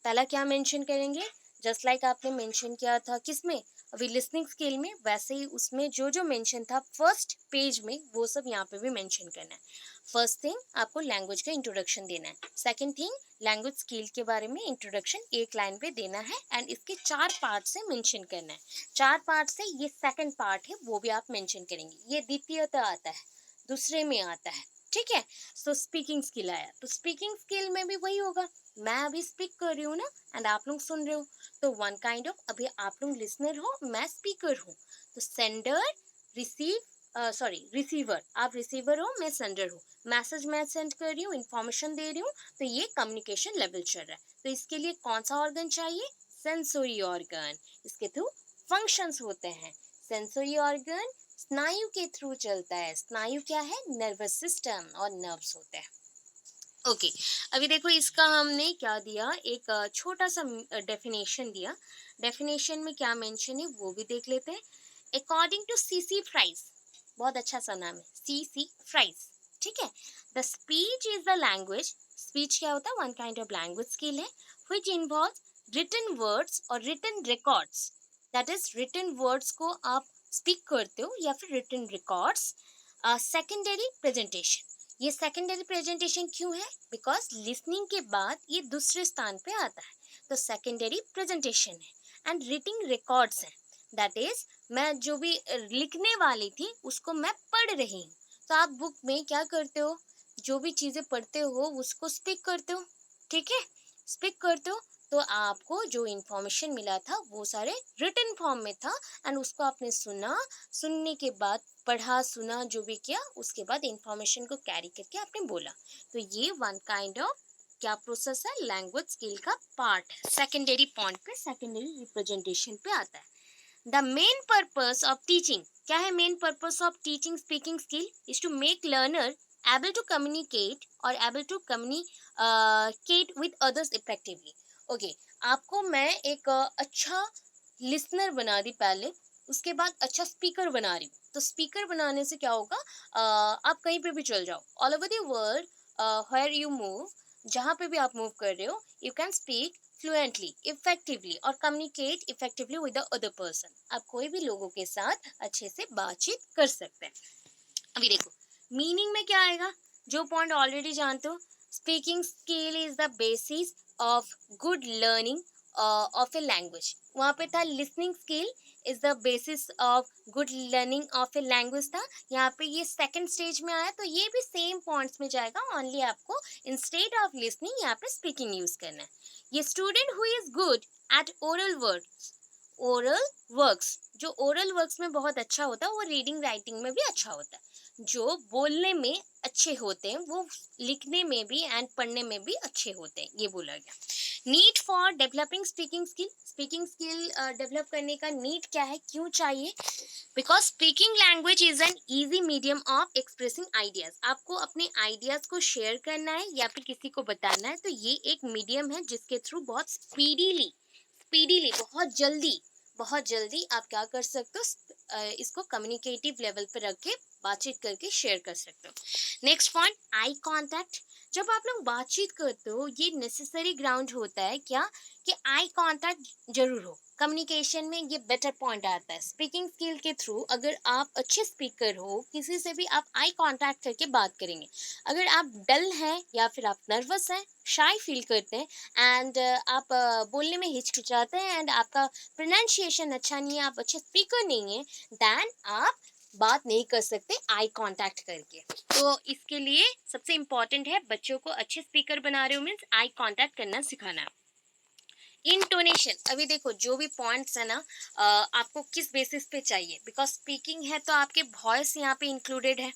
पहला क्या मेंशन करेंगे, जस्ट लाइक आपने मेंशन किया था किसमें, अभी लिसनिंग स्किल में, वैसे ही उसमें जो जो मेंशन था फर्स्ट पेज में वो सब यहाँ पे भी मेंशन करना है। फर्स्ट थिंग आपको लैंग्वेज का इंट्रोडक्शन देना है, सेकंड थिंग लैंग्वेज स्किल के बारे में इंट्रोडक्शन एक लाइन पे देना है एंड इसके 4 पार्ट से मेंशन करना है। 4 पार्ट से ये सेकंड पार्ट है वो भी आप मेंशन करेंगे, ये द्वितीयता आता है, दूसरे में आता है, ठीक है। सो स्पीकिंग स्किल आया, तो स्पीकिंग स्किल में भी वही होगा, मैं अभी स्पीक कर रही हूँ ना एंड आप लोग सुन रहे हो, तो वन काइंड ऑफ, अभी आप लोग लिसनर हो, मैं स्पीकर हूँ, तो सेंडर रिसीव, सॉरी रिसीवर, आप रिसीवर हो, मैं सेंडर हूँ, मैसेज मैं सेंड कर रही हूँ, इन्फॉर्मेशन दे रही हूँ, तो ये कम्युनिकेशन लेवल चल रहा है। तो इसके लिए कौन सा ऑर्गन चाहिए, सेंसोरी ऑर्गन, इसके थ्रू फंक्शंस होते हैं। सेंसोरी ऑर्गन स्नायु के थ्रू चलता है, स्नायु क्या है, नर्वस सिस्टम और नर्व्स होते हैं। ओके, अभी देखो इसका हमने क्या दिया, एक छोटा सा डेफिनेशन दिया, डेफिनेशन में क्या मेंशन है वो भी देख लेते हैं। अकॉर्डिंग टू सीसी फ्राइज, बहुत अच्छा सा नाम है, सीसी फ्राइज, ठीक है। The speech is the language, speech क्या होता है, one kind of language skill है, व्हिच इन्वॉल्व रिटन वर्ड्स और written records, that is written words को आप स्पीक करते हो या फिर रिटन रिकॉर्ड्स। सेकेंडरी प्रेजेंटेशन, ये सेकेंडरी प्रेजेंटेशन क्यों है, बिकॉज लिसनिंग के बाद ये दूसरे स्थान पे आता है, तो सेकेंडरी प्रेजेंटेशन है। एंड रीडिंग रिकॉर्ड्स है, दैट इज मैं जो भी लिखने वाली थी उसको मैं पढ़ रही हूँ, तो आप बुक में क्या करते हो, जो भी चीजें पढ़ते हो उसको स्पीक करते हो, ठीक है, स्पीक करते हो, तो आपको जो इंफॉर्मेशन मिला था वो सारे रिटन फॉर्म में था एंड उसको आपने सुना, सुनने के बाद पढ़ा, सुना, जो भी किया, उसके बाद इंफॉर्मेशन को कैरी करके आपने बोला, तो ये वन काइंड ऑफ क्या प्रोसेस है, लैंग्वेज स्किल का पार्ट है, सेकेंडरी पॉइंट पे, सेकेंडरी रिप्रेजेंटेशन पे आता है। The main purpose of teaching, क्या है main purpose of teaching speaking skill, is to make learner able to communicate or able to communicate with others effectively। Okay, आपको मैं एक अच्छा लिसनर बना दी पहले, उसके बाद अच्छा स्पीकर बना रही हूँ, तो स्पीकर बनाने से क्या होगा, आप कहीं पे भी चल जाओ, all over the world, where you move, जहाँ पे भी आप मूव कर रहे हो, you can speak fluently, effectively और communicate effectively with the other person, आप कोई भी लोगों के साथ अच्छे से बातचीत कर सकते हैं। अभी देखो मीनिंग में क्या आएगा, जो पॉइंट ऑलरेडी जानते हो, speaking skill is the basis of good learning of a language, वहाँ पे था listening skill is the basis of good learning of a language था, यहाँ पे ये सेकंड स्टेज में आया, तो ये भी सेम पॉइंट्स में जाएगा, ओनली आपको इंस्टेड ऑफ लिसनिंग यहाँ पे स्पीकिंग यूज करना है। ये student who is good at oral words, oral works, जो ओरल वर्क्स में बहुत अच्छा होता है वो रीडिंग राइटिंग में भी अच्छा होता है, जो बोलने में अच्छे होते हैं वो लिखने में भी एंड पढ़ने में भी अच्छे होते हैं, ये बोला गया। Need for developing speaking skill, speaking skill develop करने का नीड क्या है, क्यों चाहिए, because speaking language is an easy medium of expressing ideas, आपको अपने आइडियाज को शेयर करना है या फिर किसी को बताना है, तो ये एक मीडियम है जिसके थ्रू बहुत स्पीडीली, स्पीडीली बहुत जल्दी आप क्या कर सकते हो, इसको कम्युनिकेटिव लेवल पे रख के बातचीत करके शेयर कर सकते हो। नेक्स्ट पॉइंट, आई कांटेक्ट, जब आप लोग बातचीत करते हो ये नेसेसरी ग्राउंड होता है क्या, कि आई कांटेक्ट जरूर हो, कम्युनिकेशन में ये बेटर पॉइंट आता है। स्पीकिंग स्किल के थ्रू अगर आप अच्छे स्पीकर हो, किसी से भी आप आई कांटेक्ट करके बात करेंगे, अगर आप डल हैं या फिर आप नर्वस हैं, शाई फील करते हैं एंड आप बोलने में हिचकिचाते हैं एंड आपका प्रोनाउंसिएशन अच्छा नहीं है, आप अच्छे स्पीकर नहीं है, देन आप बात नहीं कर सकते आई कांटेक्ट करके। तो इसके लिए सबसे इम्पोर्टेंट है, बच्चों को अच्छे स्पीकर बना रहे हो मीन्स आई कांटेक्ट करना सिखाना है। इंटोनेशन, अभी देखो जो भी पॉइंट्स है ना, आपको किस बेसिस पे चाहिए, बिकॉज स्पीकिंग है तो आपके वॉइस यहाँ पे इंक्लूडेड है,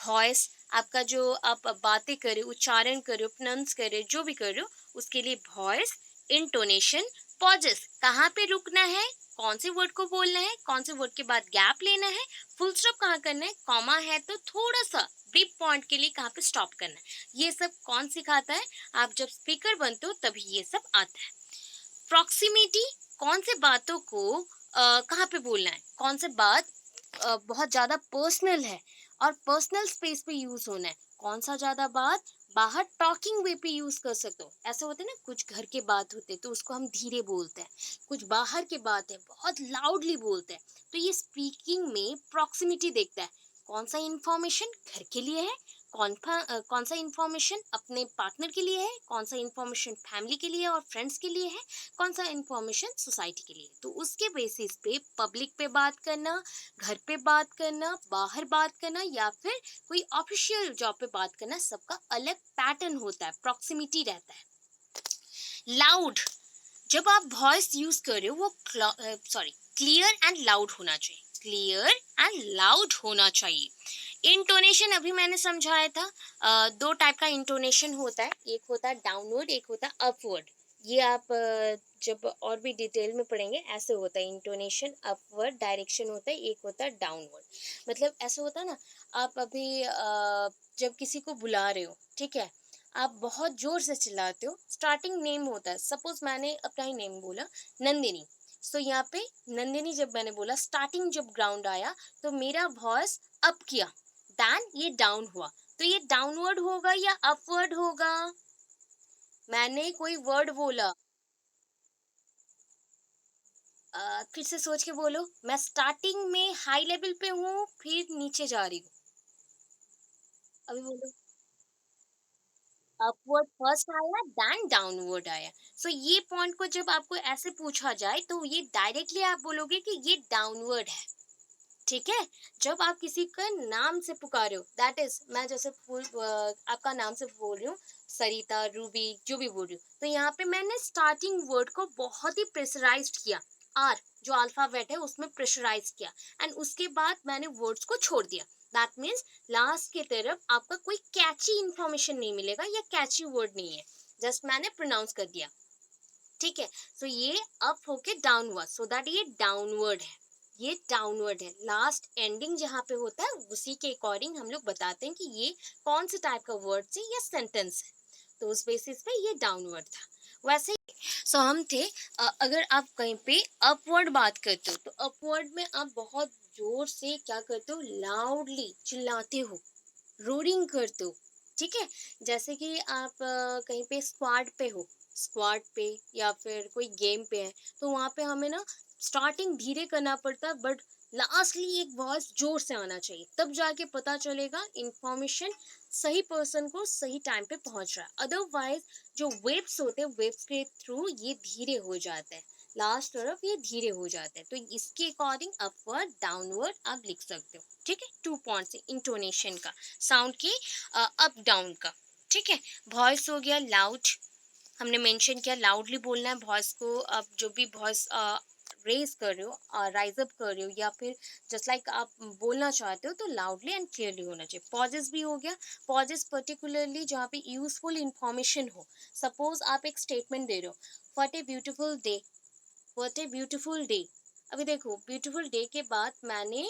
वॉइस आपका जो आप बातें कर रहे हो, उच्चारण कर रहे हो, प्रोनाउंस कर रहे हो, जो भी कर रहे हो, उसके लिए वॉइस, इंटोनेशन, पॉजेस, कहाँ पे रुकना है, कौन से वर्ड को बोलना है, कौन से वर्ड के बाद गैप लेना है, फुल स्टॉप कहाँ करना है, कॉमा है तो थोड़ा सा ब्रीफ पॉइंट के लिए कहाँ पे स्टॉप करना है, ये सब कौन सिखाता है, आप जब स्पीकर बनते हो तभी ये सब आता है। प्रॉक्सिमिटी, कौन से बातों को कहाँ पे बोलना है, कौन से बात बहुत ज़्यादा पर्सनल है और पर्सनल स्पेस पे यूज़ होना है, कौन सा ज़्यादा बात बाहर टॉकिंग वे पे यूज कर सकते हो। ऐसे होते हैं ना, कुछ घर के बात होते हैं तो उसको हम धीरे बोलते हैं, कुछ बाहर के बात है बहुत लाउडली बोलते हैं। तो ये स्पीकिंग में प्रॉक्सिमिटी देखता है, कौन सा इंफॉर्मेशन घर के लिए है, कौन सा इंफॉर्मेशन अपने पार्टनर के लिए है, कौन सा इंफॉर्मेशन फैमिली के लिए और फ्रेंड्स के लिए है, कौन सा इंफॉर्मेशन सोसाइटी के लिए। तो उसके बेसिस पे पब्लिक पे बात करना, घर पे बात करना, बाहर बात करना या फिर कोई ऑफिशियल जॉब पे बात करना, सबका अलग पैटर्न होता है, प्रॉक्सिमिटी रहता है। लाउड, जब आप वॉइस यूज कर रहे हो वो क्लियर एंड लाउड होना चाहिए, क्लियर एंड लाउड होना चाहिए। इंटोनेशन अभी मैंने समझाया था, दो टाइप का इंटोनेशन होता है, एक होता है डाउनवर्ड, एक होता है अपवर्ड। ये आप जब और भी डिटेल में पढ़ेंगे, ऐसे होता है इंटोनेशन, अपवर्ड डायरेक्शन होता है, एक होता है डाउनवर्ड। मतलब ऐसे होता है ना, आप अभी जब किसी को बुला रहे हो, ठीक है, आप बहुत जोर से चिल्लाते हो, स्टार्टिंग नेम होता है, सपोज मैंने अपना ही नेम बोला, नंदिनी। सो यहाँ पे नंदिनी जब मैंने बोला, स्टार्टिंग जब ग्राउंड आया तो मेरा वॉइस अप किया, देन ये डाउन हुआ। तो ये डाउनवर्ड होगा या अपवर्ड होगा? मैंने कोई वर्ड बोला, फिर से सोच के बोलो, मैं स्टार्टिंग में हाई लेवल पे हूँ फिर नीचे जा रही हूँ, अभी बोलो। अपवर्ड फर्स्ट आया, देन डाउनवर्ड आया। सो ये पॉइंट को जब आपको ऐसे पूछा जाए तो ये डायरेक्टली आप बोलोगे कि ये डाउनवर्ड है, ठीक है। जब आप किसी का नाम से पुकारे हो, दैट इज, मैं जैसे आपका नाम से बोल रही हूँ, सरिता, रूबी, जो भी बोल रही हूँ, तो यहाँ पे मैंने स्टार्टिंग वर्ड को बहुत ही प्रेशराइज्ड किया, आर जो अल्फाबेट है उसमें प्रेशराइज किया, एंड उसके बाद मैंने वर्ड्स को छोड़ दिया। दैट मीन्स लास्ट की तरफ आपका कोई कैची इंफॉर्मेशन नहीं मिलेगा या कैची वर्ड नहीं है, जस्ट मैंने प्रोनाउंस कर दिया, ठीक है। सो ये अप होके डाउन हुआ, सो दैट ये डाउनवर्ड है, ये डाउनवर्ड है। लास्ट एंडिंग जहाँ पे होता है उसी के अकॉर्डिंग हम लोग बताते हैं कि ये कौन से टाइप का वर्ड है या सेंटेंस है। तो उस बेसिस पे ये डाउनवर्ड था। वैसे सो हम थे, अगर आप कहीं पे अपवर्ड बात करते हो तो अपवर्ड में आप बहुत जोर से क्या करते हो, लाउडली चिल्लाते हो, रोरिंग करते हो, ठीक है। जैसे कि आप कहीं पे स्क्वाड पे हो, स्क्वाड पे या फिर कोई गेम पे है, तो वहाँ पे हमें ना स्टार्टिंग धीरे करना पड़ता है, बट लास्टली एक वॉइस जोर से आना चाहिए, तब जाके पता चलेगा इंफॉर्मेशन सही पर्सन को सही टाइम पे पहुंच रहा है। अदरवाइज जो वेव्स होते हैं, वेव्स के थ्रू ये धीरे हो जाते हैं, लास्ट तरफ ये धीरे हो जाते हैं। तो इसके अकॉर्डिंग अपवर्ड डाउनवर्ड आप लिख सकते हो, ठीक है। 2 पॉइंट्स इंटोनेशन का, साउंड की अप डाउन का, ठीक है। वॉइस हो गया लाउड, हमने मेंशन किया लाउडली बोलना है वॉइस को। आप जो भी वॉइस रेज कर रहे हो, राइज अप कर रहे हो, या फिर जस्ट लाइक आप बोलना चाहते हो तो लाउडली एंड क्लियरली होना चाहिए। पॉजेस भी हो गया, पॉजेस पर्टिकुलरली जहाँ पे यूजफुल इंफॉर्मेशन हो। सपोज आप एक स्टेटमेंट दे रहे हो, what a beautiful day, what a beautiful day. अभी देखो, ब्यूटीफुल डे के बाद मैंने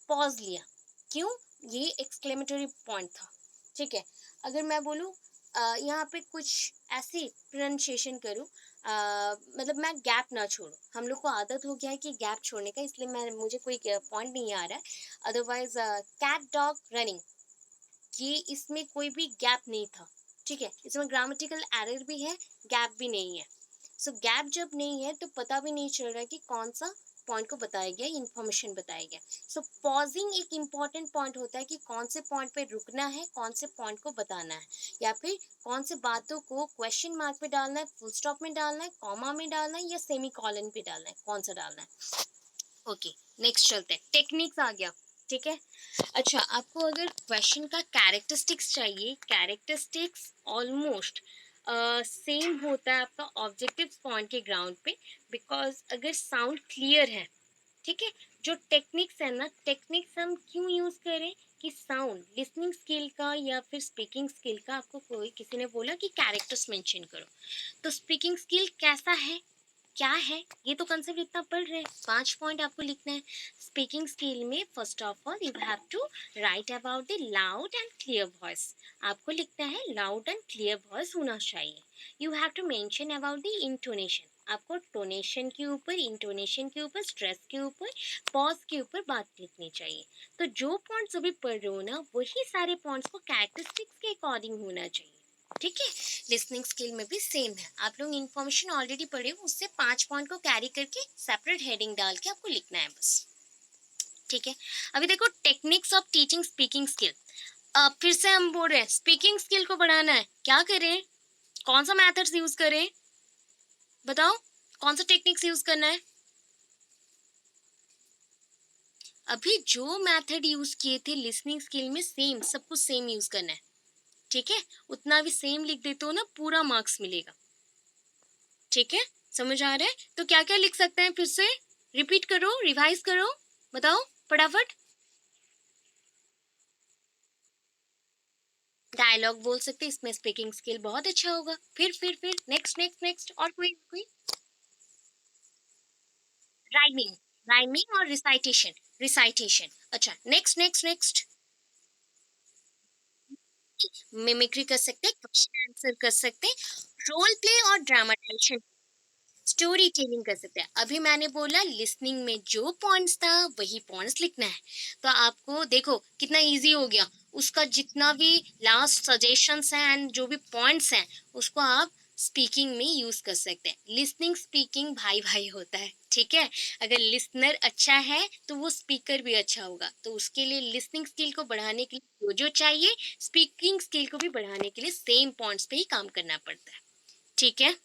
पॉज लिया, क्यों? ये एक्सक्लेमेटरी पॉइंट था, ठीक है। अगर मैं बोलूँ यहाँ पे कुछ ऐसी प्रोनाउंसिएशन करूँ, मतलब मैं गैप ना छोड़ूं, हम लोग को आदत हो गया है कि गैप छोड़ने का, इसलिए मैं मुझे कोई पॉइंट नहीं आ रहा है। अदरवाइज कैट डॉग रनिंग, ये इसमें कोई भी गैप नहीं था, ठीक है। इसमें ग्रामेटिकल एरर भी है, गैप भी नहीं है। सो गैप जब नहीं है तो पता भी नहीं चल रहा है कि कौन सा पॉइंट को बताया गया, इंफॉर्मेशन बताया गया। सो पॉजिंग एक इम्पॉर्टेंट पॉइंट होता है कि कौन से पॉइंट पे रुकना है, कौन से पॉइंट को बताना है, या फिर कौन से बातों को क्वेश्चन मार्क पे डालना है, फुल स्टॉप में डालना है, कॉमा में डालना है, या सेमी कॉलन पे डालना है, कौन सा डालना है। ओके, नेक्स्ट चलते हैं, टेक्निक्स आ गया, ठीक है। अच्छा, आपको अगर क्वेश्चन का कैरेक्टरिस्टिक्स चाहिए, कैरेक्टरिस्टिक्स ऑलमोस्ट सेम होता है आपका ऑब्जेक्टिव पॉइंट के ग्राउंड पे, बिकॉज अगर साउंड क्लियर है, ठीक है। जो टेक्निक्स है ना, टेक्निक्स हम क्यों यूज करें कि साउंड लिसनिंग स्किल का या फिर स्पीकिंग स्किल का, आपको कोई किसी ने बोला कि कैरेक्टर्स मेंशन करो, तो स्पीकिंग स्किल कैसा है, क्या है, ये तो कंसेप्ट इतना पढ़ रहे हैं, 5 पॉइंट आपको लिखना है। स्पीकिंग स्किल में first of all you have to write about the loud and clear voice. आपको लिखना है लाउड एंड क्लियर वॉइस होना चाहिए। You have to mention about the intonation, आपको टोनेशन के ऊपर, इंटोनेशन के ऊपर, स्ट्रेस के ऊपर, पॉज के ऊपर बात लिखनी चाहिए। तो जो पॉइंट्स अभी पढ़ रहे हो ना, वही सारे पॉइंट्स को कैरेक्टरिस्टिक्स के अकॉर्डिंग होना चाहिए, ठीक है। लिसनिंग स्किल में भी सेम है, आप लोग इन्फॉर्मेशन ऑलरेडी पढ़े हो, उससे 5 पॉइंट को कैरी करके सेपरेट हेडिंग डाल के आपको लिखना है बस। ठीक है। अभी देखो techniques of teaching speaking skill. अब फिर से हम बोल रहे हैं स्पीकिंग स्किल को बढ़ाना है, क्या करें, कौन सा मेथड्स यूज करें, बताओ कौन सा टेक्निक्स यूज करना है। अभी जो मेथड यूज किए थे लिसनिंग स्किल में सेम, सब कुछ सेम यूज करना है। ठीक है, उतना भी सेम लिख देते हो ना, पूरा मार्क्स मिलेगा। ठीक है, समझ आ रहा है? तो क्या क्या लिख सकते हैं, फिर से रिपीट करो, रिवाइज करो, बताओ फटाफट। डायलॉग बोल सकते हैं, इसमें स्पीकिंग स्किल बहुत अच्छा होगा। फिर नेक्स्ट नेक्स्ट नेक्स्ट, और कोई राइमिंग, राइमिंग और रिसाइटेशन, रिसाइटेशन। अच्छा, नेक्स्ट नेक्स्ट नेक्स्ट। मिमिक्री कर सकते हैं, क्वेश्चन आंसर कर सकते हैं, रोल प्ले और ड्रामाटाइजेशन, स्टोरी टेलिंग कर सकते हैं। अभी मैंने बोला लिसनिंग में जो पॉइंट्स था वही पॉइंट्स लिखना है। तो आपको देखो कितना इजी हो गया, उसका जितना भी लास्ट सजेशंस हैं एंड जो भी पॉइंट्स हैं उसको आप स्पीकिंग में यूज कर सकते हैं। लिसनिंग स्पीकिंग भाई भाई होता है। ठीक है, अगर लिसनर अच्छा है तो वो स्पीकर भी अच्छा होगा। तो उसके लिए लिसनिंग स्किल को बढ़ाने के लिए जो जो चाहिए, स्पीकिंग स्किल को भी बढ़ाने के लिए सेम पॉइंट्स पे ही काम करना पड़ता है। ठीक है,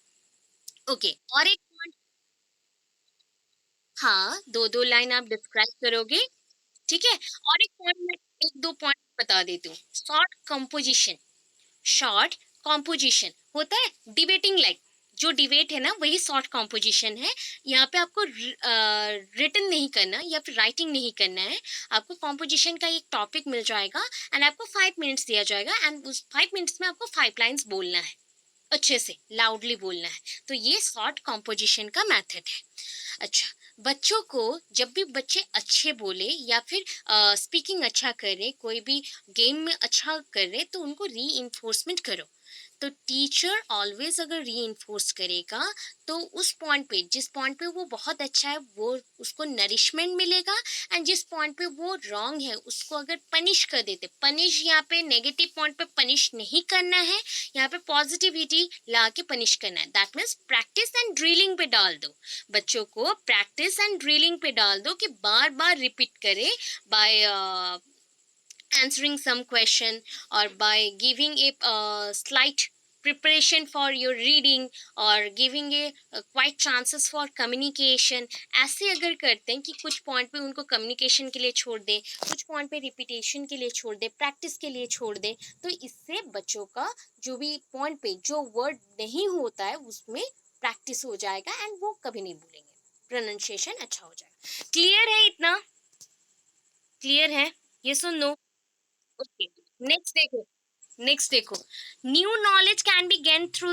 ओके। और एक point, हाँ, 2-2 लाइन आप डिस्क्राइब करोगे। ठीक है, और एक पॉइंट मैं 1-2 पॉइंट बता देती हूँ। शॉर्ट कॉम्पोजिशन होता है डिबेटिंग लाइक, जो डिबेट है ना वही शॉर्ट कॉम्पोजिशन है। यहाँ पे आपको रिटन नहीं करना या फिर राइटिंग नहीं करना है। आपको कॉम्पोजिशन का एक टॉपिक मिल जाएगा एंड आपको 5 मिनट्स दिया जाएगा एंड उस 5 मिनट्स में आपको 5 लाइन्स बोलना है, अच्छे से लाउडली बोलना है। तो ये शॉर्ट कॉम्पोजिशन का मेथड है। अच्छा, बच्चों को जब भी बच्चे अच्छे बोले या फिर स्पीकिंग अच्छा करे, कोई भी गेम में अच्छा करे, तो उनको री इन्फोर्समेंट करो। तो टीचर ऑलवेज अगर री इन्फोर्स करेगा तो उस पॉइंट पे, जिस पॉइंट पे वो बहुत अच्छा है वो उसको नरिशमेंट मिलेगा, एंड जिस पॉइंट पे वो रॉन्ग है उसको अगर पनिश कर देते, पनिश यहाँ पे नेगेटिव पॉइंट पे पनिश नहीं करना है, यहाँ पे पॉजिटिविटी ला के पनिश करना है। That means practice and drilling पे डाल दो, बच्चों को प्रैक्टिस एंड ड्रिलिंग पे डाल दो कि बार बार रिपीट करे bye answering some question or by giving a slight preparation for your reading or giving a quite chances for communication। ऐसे अगर करते हैं कि कुछ पॉइंट पे उनको कम्युनिकेशन के लिए छोड़ दें, कुछ पॉइंट पे रिपीटेशन के लिए छोड़ दें, प्रैक्टिस के लिए छोड़ दें, तो इससे बच्चों का जो भी पॉइंट पे जो वर्ड नहीं होता है उसमें प्रैक्टिस हो जाएगा एंड वो कभी नहीं भूलेंगे, प्रोनाउंसिएशन अच्छा हो जाएगा। क्लियर है इतना? क्लियर है? ये सुन लो। ओके, नेक्स्ट देखो, नेक्स्ट देखो, new knowledge can be gain through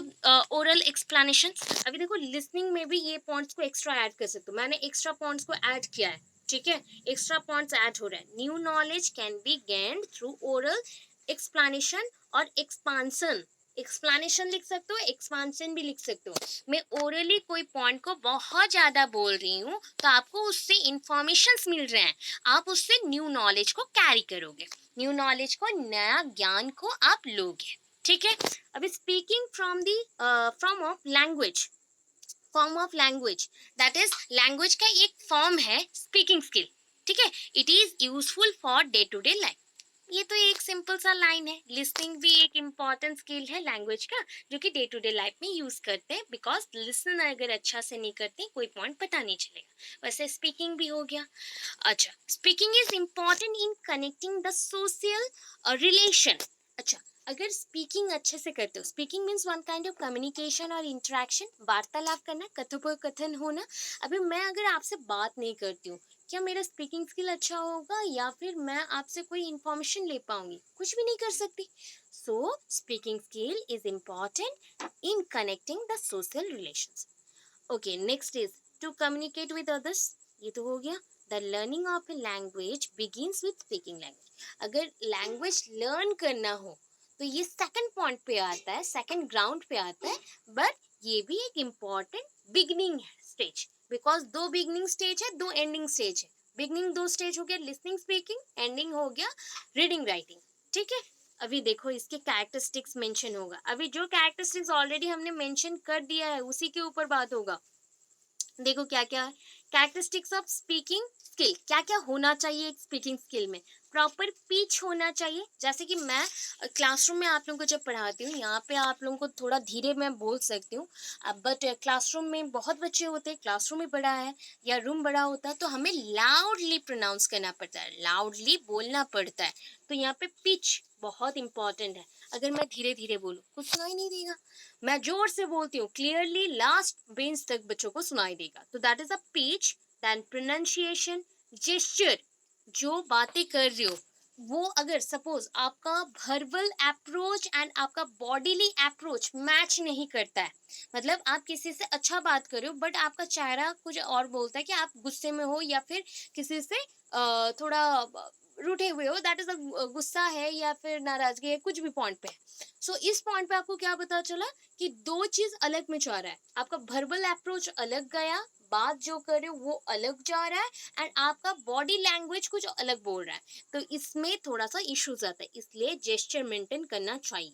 oral explanation. अभी देखो लिसनिंग में भी ये पॉइंट्स को एक्स्ट्रा ऐड कर सकते हो, मैंने एक्स्ट्रा पॉइंट्स को ऐड किया है। ठीक है, एक्स्ट्रा पॉइंट्स ऐड हो रहा है। New knowledge can be gained through oral explanation और एक्सपांसन। एक्सप्लेनेशन लिख सकते हो, एक्सपांसन भी लिख सकते हो। मैं ओरली कोई पॉइंट को बहुत ज्यादा बोल रही हूँ तो आपको उससे इंफॉर्मेशन मिल रहे हैं, आप उससे न्यू नॉलेज को कैरी करोगे, न्यू नॉलेज को, नया ज्ञान को आप लोगे। ठीक है, अभी speaking from the from of language, form of language, that is language का एक फॉर्म है स्पीकिंग स्किल। ठीक है, it is useful for day to day life. ये तो एक सिंपल सा लाइन है। लिसनिंग भी एक इम्पॉर्टेंट स्किल है लैंग्वेज का, जो कि डे टू डे लाइफ में यूज करते हैं, बिकॉज लिसन अगर अच्छा से नहीं करते कोई पॉइंट पता नहीं चलेगा। वैसे स्पीकिंग भी हो गया। अच्छा, speaking is important in connecting the social relation. अच्छा, अगर स्पीकिंग अच्छे से करते हो, speaking means one kind of communication और इंटरेक्शन, वार्तालाप करना, कथोपकथन होना। अभी मैं अगर आपसे बात नहीं करती हूँ, क्या मेरा स्पीकिंग स्किल अच्छा होगा या फिर मैं आपसे कोई इंफॉर्मेशन ले पाऊंगी? कुछ भी नहीं कर सकती। So speaking skill is important in connecting the social relations. Okay, next is to communicate with others. ये तो हो गया। The learning of a language begins with speaking language. अगर लैंग्वेज लर्न करना हो तो ये सेकंड पॉइंट पे आता है, सेकंड ग्राउंड पे आता है, बट ये भी एक इम्पॉर्टेंट बिगनिंग है स्टेज, बिकॉज दो बिगनिंग स्टेज है, दो एंडिंग स्टेज है। बिगनिंग दो स्टेज हो गया लिसनिंग स्पीकिंग, एंडिंग हो गया रीडिंग राइटिंग। ठीक है, अभी देखो इसके कैरेक्टरिस्टिक्स मेंशन होगा, अभी जो कैरेक्टरिस्टिक्स ऑलरेडी हमने मेंशन कर दिया है उसी के ऊपर बात होगा। देखो क्या क्या है, कैरेक्टरिस्टिक्स ऑफ स्पीकिंग स्किल, क्या क्या होना चाहिए एक स्पीकिंग स्किल में। प्रॉपर पिच होना चाहिए, जैसे कि मैं क्लासरूम में आप लोगों को जब पढ़ाती हूँ, यहाँ पे आप लोगों को थोड़ा धीरे मैं बोल सकती हूँ, बट क्लासरूम में बहुत बच्चे होते हैं, क्लासरूम भी बड़ा है या रूम बड़ा होता है, तो हमें लाउडली प्रोनाउंस करना पड़ता है, लाउडली बोलना पड़ता है। तो यहाँ पे पिच बहुत इंपॉर्टेंट है। अगर मैं धीरे धीरे बोलूँ कुछ सुनाई नहीं देगा, मैं जोर से बोलती हूँ क्लियरली लास्ट बेंच तक बच्चों को सुनाई देगा। तो that is a pitch, then pronunciation, gesture, जो बातें कर रही हो वो अगर सपोज आपका वर्बल अप्रोच एंड आपका बॉडीली अप्रोच मैच नहीं करता है, मतलब आप किसी से अच्छा बात कर रहे हो बट आपका चेहरा कुछ और बोलता है कि आप गुस्से में हो या फिर किसी से थोड़ा रूठे हुए हो, दैट इज अ गुस्सा है या फिर नाराजगी है, कुछ भी पॉइंट पे है। सो इस पॉइंट पे आपको क्या पता चला कि दो चीज अलग में जा रहा है, आपका वर्बल अप्रोच अलग गया, बात जो कर रहे हो वो अलग जा रहा है एंड आपका बॉडी लैंग्वेज कुछ अलग बोल रहा है। तो इसमें थोड़ा सा इश्यूज आता है, इसलिए जेस्चर मेंटेन करना चाहिए,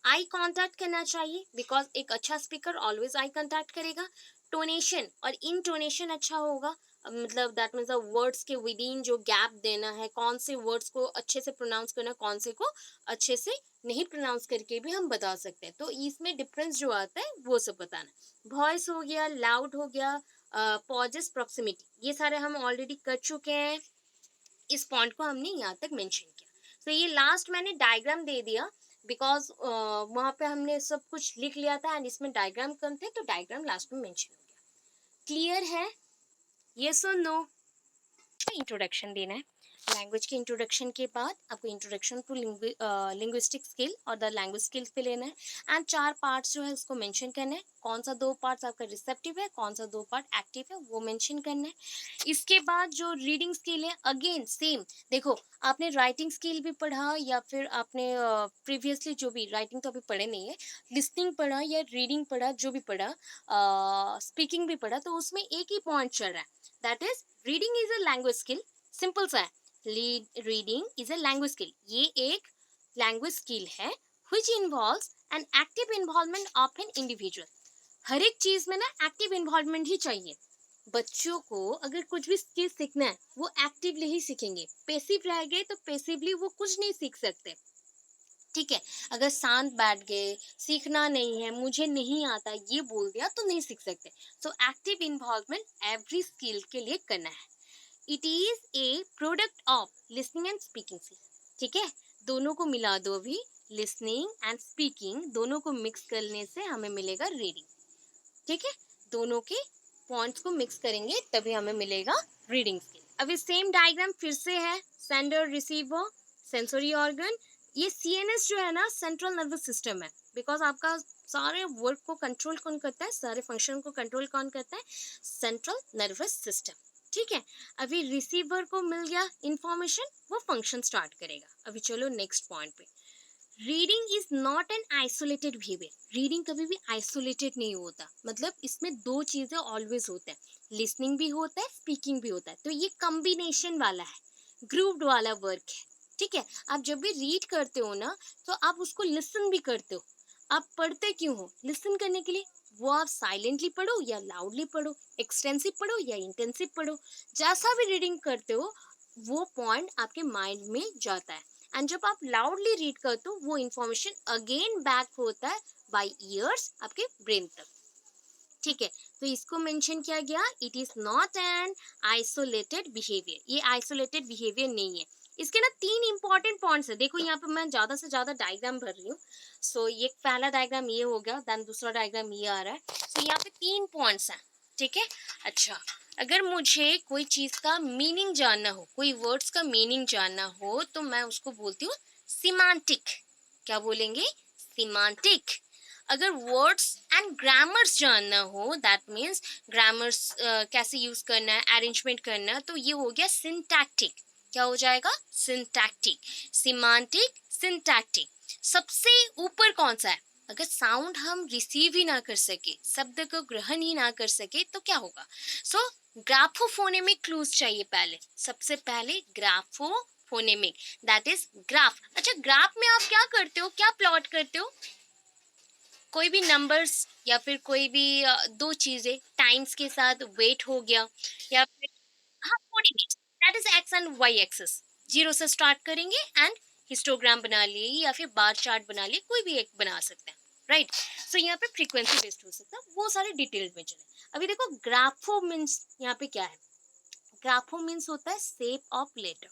आई कांटेक्ट करना चाहिए, बिकॉज एक अच्छा स्पीकर ऑलवेज आई कांटेक्ट करेगा। टोनेशन और इंटोनेशन अच्छा होगा, मतलब दैट मीन्स वर्ड्स के विद इन जो गैप देना है, कौन से वर्ड्स को अच्छे से प्रोनाउंस करना, कौन से को अच्छे से नहीं प्रोनाउंस करके भी हम बता सकते हैं। तो इसमें डिफरेंस जो आता है वो सब बताना। वॉइस हो गया, लाउड हो गया, पॉजेस, प्रॉक्सिमिटी, ये सारे हम ऑलरेडी कर चुके हैं, इस पॉइंट को हमने यहाँ तक मेंशन किया। तो ये लास्ट मैंने डायग्राम दे दिया, बिकॉज वहाँ पे हमने सब कुछ लिख लिया था एंड इसमें डायग्राम कम थे, तो डायग्राम लास्ट में मेंशन हो गया। क्लियर है? यस और नो? इंट्रोडक्शन देना है। लैंग्वेज के इंट्रोडक्शन के बाद आपको इंट्रोडक्शन टू लिंग्विस्टिक स्किल और द लैंग्वेज स्किल्स पे लेना है एंड 4 पार्ट्स जो है उसको मेंशन करना है, कौन सा 2 पार्ट्स आपका रिसेप्टिव है, कौन सा 2 पार्ट एक्टिव है, वो मेंशन करना है। इसके बाद जो रीडिंग स्किल है अगेन सेम, देखो आपने राइटिंग स्किल भी पढ़ा या फिर आपने प्रीवियसली जो भी, राइटिंग तो अभी पढ़े नहीं है, लिसनिंग पढ़ा या रीडिंग पढ़ा, जो भी पढ़ा, स्पीकिंग भी पढ़ा, तो उसमें एक ही पॉइंट चल रहा है, that is reading is a language skill. Simple सा है, reading is a language skill, ये एक लैंग्वेज स्किल है which involves an active involvement of an individual। हर एक चीज में ना एक्टिव इन्वॉल्वमेंट ही चाहिए। बच्चों को अगर कुछ भी स्किल सीखना है वो एक्टिवली ही सीखेंगे, पैसिव रह गए तो पैसिवली वो कुछ नहीं सीख सकते। ठीक है, अगर शांत बैठ गए, सीखना नहीं है, मुझे नहीं आता, ये बोल दिया तो नहीं सीख सकते। So active involvement every skill के लिए करना है। It is a product of listening and speaking skill. ठीक है, दोनों को मिला दो अभी, लिसनिंग एंड स्पीकिंग दोनों को मिक्स करने से हमें मिलेगा रीडिंग। ठीक है, दोनों के पॉइंट्स को मिक्स करेंगे तभी हमें मिलेगा रीडिंग स्किल। अभी सेम डायग्राम फिर से है, सेंडर, रिसीवर, सेंसरी ऑर्गन। ये सीएनएस जो है ना सेंट्रल नर्वस सिस्टम है, बिकॉज आपका सारे वर्क को कंट्रोल कौन करता है, सारे फंक्शन को कंट्रोल कौन करता है, सेंट्रल नर्वस सिस्टम। ठीक है, अभी रिसीवर को मिल गया इंफॉर्मेशन, वो फंक्शन स्टार्ट करेगा। अभी चलो नेक्स्ट पॉइंट पे, reading is not an isolated behaviour. Reading कभी भी आइसोलेटेड नहीं होता, मतलब इसमें दो चीजें ऑलवेज होते हैं, लिसनिंग भी होता है, स्पीकिंग भी होता है, तो ये कॉम्बिनेशन वाला है, ग्रुप्ड वाला वर्क है। ठीक है, आप जब भी रीड करते हो ना तो आप उसको लिसन भी करते हो। आप पढ़ते क्यों हो? लिसन करने के लिए। वो आप साइलेंटली पढ़ो या लाउडली पढ़ो, एक्सटेंसिव पढ़ो या इंटेंसिव पढ़ो, जैसा भी रीडिंग करते हो वो पॉइंट आपके माइंड में जाता है। एंड जब आप लाउडली रीड करते हो वो इंफॉर्मेशन अगेन बैक होता है बाय ईयर्स आपके ब्रेन तक। ठीक है, तो इसको मेंशन किया गया, it is not an isolated behaviour, ये आइसोलेटेड बिहेवियर नहीं है। इसके ना 3 इंपॉर्टेंट पॉइंट्स है, देखो यहाँ पे मैं ज्यादा से ज्यादा डायग्राम भर रही हूँ। सो ये पहला डायग्राम ये हो गया, देन दूसरा डायग्राम ये आ रहा है। सो यहाँ पे 3 पॉइंट्स हैं। ठीक है, अच्छा, अगर मुझे कोई चीज का मीनिंग जानना हो, कोई वर्ड्स का मीनिंग जानना हो, तो मैं उसको बोलती हूँ सिमांटिक। क्या बोलेंगे? सिमांटिक। अगर वर्ड्स एंड ग्रामर्स जानना हो, दैट मीन्स ग्रामर्स कैसे यूज करना है, अरेंजमेंट करना है, तो ये हो गया सिंटैक्टिक। क्या हो जाएगा? सिंटैक्टिक। Semantic, syntactic. सबसे ऊपर कौन सा है? अगर साउंड हम रिसीव ही ना कर सके, शब्द को ग्रहण ही ना कर सके, तो क्या होगा? सो ग्राफोफोनेमिक क्लूज चाहिए पहले, सबसे पहले ग्राफो फोनेमिक, दैट इज ग्राफ। अच्छा, ग्राफ में आप क्या करते हो, क्या प्लॉट करते हो? कोई भी नंबर्स या फिर कोई भी दो चीजें टाइम्स के साथ वेट हो गया, या फिर हाँ coordinates, that is X and Y axis. Zero से स्टार्ट करेंगे एंड हिस्टोग्राम बना लिए या फिर बार चार्ट बना लिए, कोई भी एक बना सकते हैं, राइट। सो यहाँ पे फ्रीक्वेंसी बेस्ड हो सकता है, वो सारे डिटेल में चले। अभी देखो ग्राफो मीन्स यहाँ पे क्या है, ग्राफो मीन्स होता है शेप ऑफ लेटर,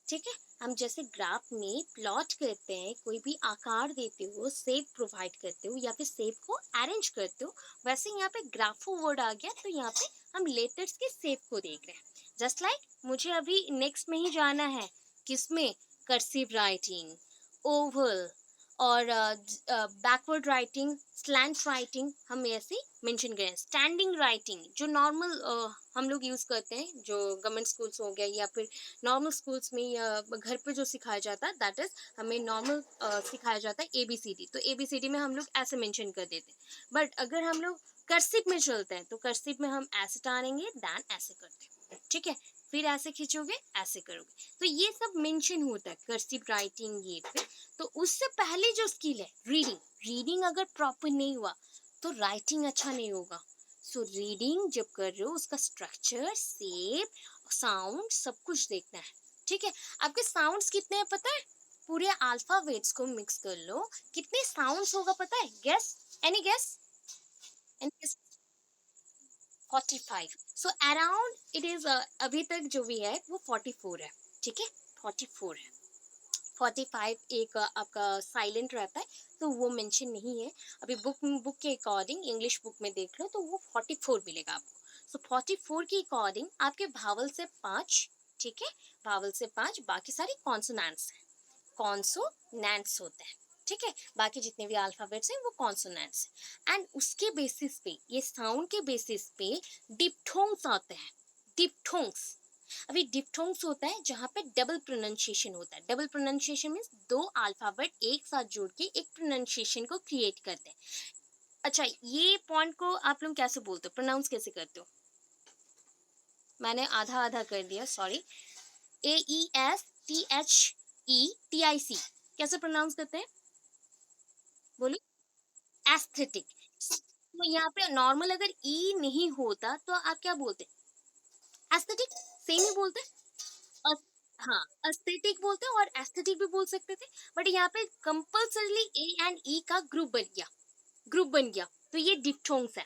ठीक है। हम जैसे ग्राफ में प्लॉट करते हैं, कोई भी आकार देते हो, शेप प्रोवाइड करते हो या फिर शेप को अरेंज करते हो, वैसे यहाँ पे ग्राफो वर्ड आ गया, तो यहाँ पे हम लेटर्स के शेप को देख रहे हैं। जस्ट लाइक मुझे अभी नेक्स्ट में ही जाना है, किसमें, कर्सिव राइटिंग, ओवल और बैकवर्ड राइटिंग, स्लैंट राइटिंग, हम ऐसे मेंशन करें। स्टैंडिंग राइटिंग जो नॉर्मल हम लोग यूज करते हैं, जो गवर्नमेंट स्कूल्स हो गया या फिर नॉर्मल स्कूल्स में या घर पे जो सिखाया जाता है, दैट इज हमें नॉर्मल सिखाया जाता है ABCD, तो ABCD में हम लोग ऐसे मेंशन कर देते हैं। बट अगर हम लोग कर्सिव में चलते हैं, तो कर्सिव में हम ऐसे टानेंगे, दैन ऐसे करते हैं, ठीक है। फिर ऐसे खींचोगे, ऐसे करोगे, तो ये सब मेंशन होता है कर्सिव राइटिंग ये पे। तो उससे पहले जो स्किल है रीडिंग, रीडिंग अगर प्रॉपर नहीं हुआ तो राइटिंग अच्छा नहीं होगा। सो रीडिंग जब कर रहे हो, उसका स्ट्रक्चर, शेप, साउंड सब कुछ देखना है, ठीक है। आपके साउंड्स कितने हैं पता है? पूरे अल्फाबेट्स को मिक्स कर लो, कितने साउंड्स होगा पता है? Guess, any guess, any guess? 45। So around it is, अभी तक जो भी है वो 44 है, ठीक है, 44 है। 45 एक आपका साइलेंट रहता है, तो वो मेंशन नहीं है। अभी बुक के अकॉर्डिंग इंग्लिश बुक में देख लो तो वो 44 मिलेगा आपको। सो 44 के अकॉर्डिंग आपके भावल से 5, ठीक है, भावल से 5, बाकी सारी कॉन्सोनेंट्स हैं, कॉन्सोनेंट्स होते हैं, ठीक है। बाकी जितने भी अल्फाबेट्स हैं वो कॉन्सोनेंट्स हैं, एंड उसके बेसिस पे, ये साउंड के बेसिस पे डिप्थोंग्स आते हैं, डिप्थोंग्स। अभी डिप्थोंग्स होता है जहाँ पे डबल प्रोनाउंसिएशन होता है। डबल प्रोनाउंसिएशन मीन्स दो अल्फाबेट एक साथ जोड़ के एक प्रोनाउंसिएशन को क्रिएट करते हैं। अच्छा, ये पॉइंट को आप लोग कैसे बोलते हो, प्रोनाउंस कैसे करते हो? मैंने आधा आधा कर दिया, सॉरी। AESTHETIC कैसे प्रोनाउंस करते हैं, बोलो? एस्थेटिक। तो यहाँ पे नॉर्मल अगर ई नहीं होता तो आप क्या बोलते? एस्थेटिक, सेम ही बोलते। अस- हाँ, एस्थेटिक बोलते हैं और एस्थेटिक भी बोल सकते थे, बट यहाँ पे कंपल्सरीली ए एंड ई का ग्रुप बन गया, ग्रुप बन गया, तो ये डिप्थोंग्स है,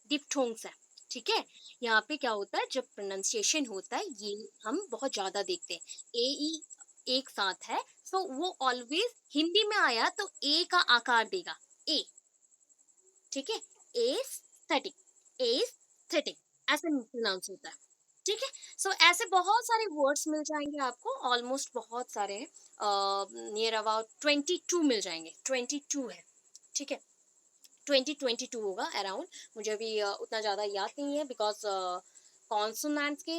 डिप्थोंग्स है, ठीक है। यहाँ पे क्या होता है, जब प्रोनाउंसिएशन होता है, ये हम बहुत ज्यादा देखते हैं। ए ई एक साथ है, सो वो ऑलवेज हिंदी में आया तो ए का आकार देगा, ए, ठीक है, एस्थेटिक, एस्थेटिक, ऐसे प्रोनाउंस होता है, ठीक है। सो ऐसे बहुत सारे वर्ड्स मिल जाएंगे आपको, ऑलमोस्ट बहुत सारे हैं, नियर अबाउट 22 मिल जाएंगे, 22 है, ठीक है, 2022 होगा अराउंड। मुझे अभी उतना ज़्यादा याद नहीं है, बिकॉज कॉन्सोनेंट्स के,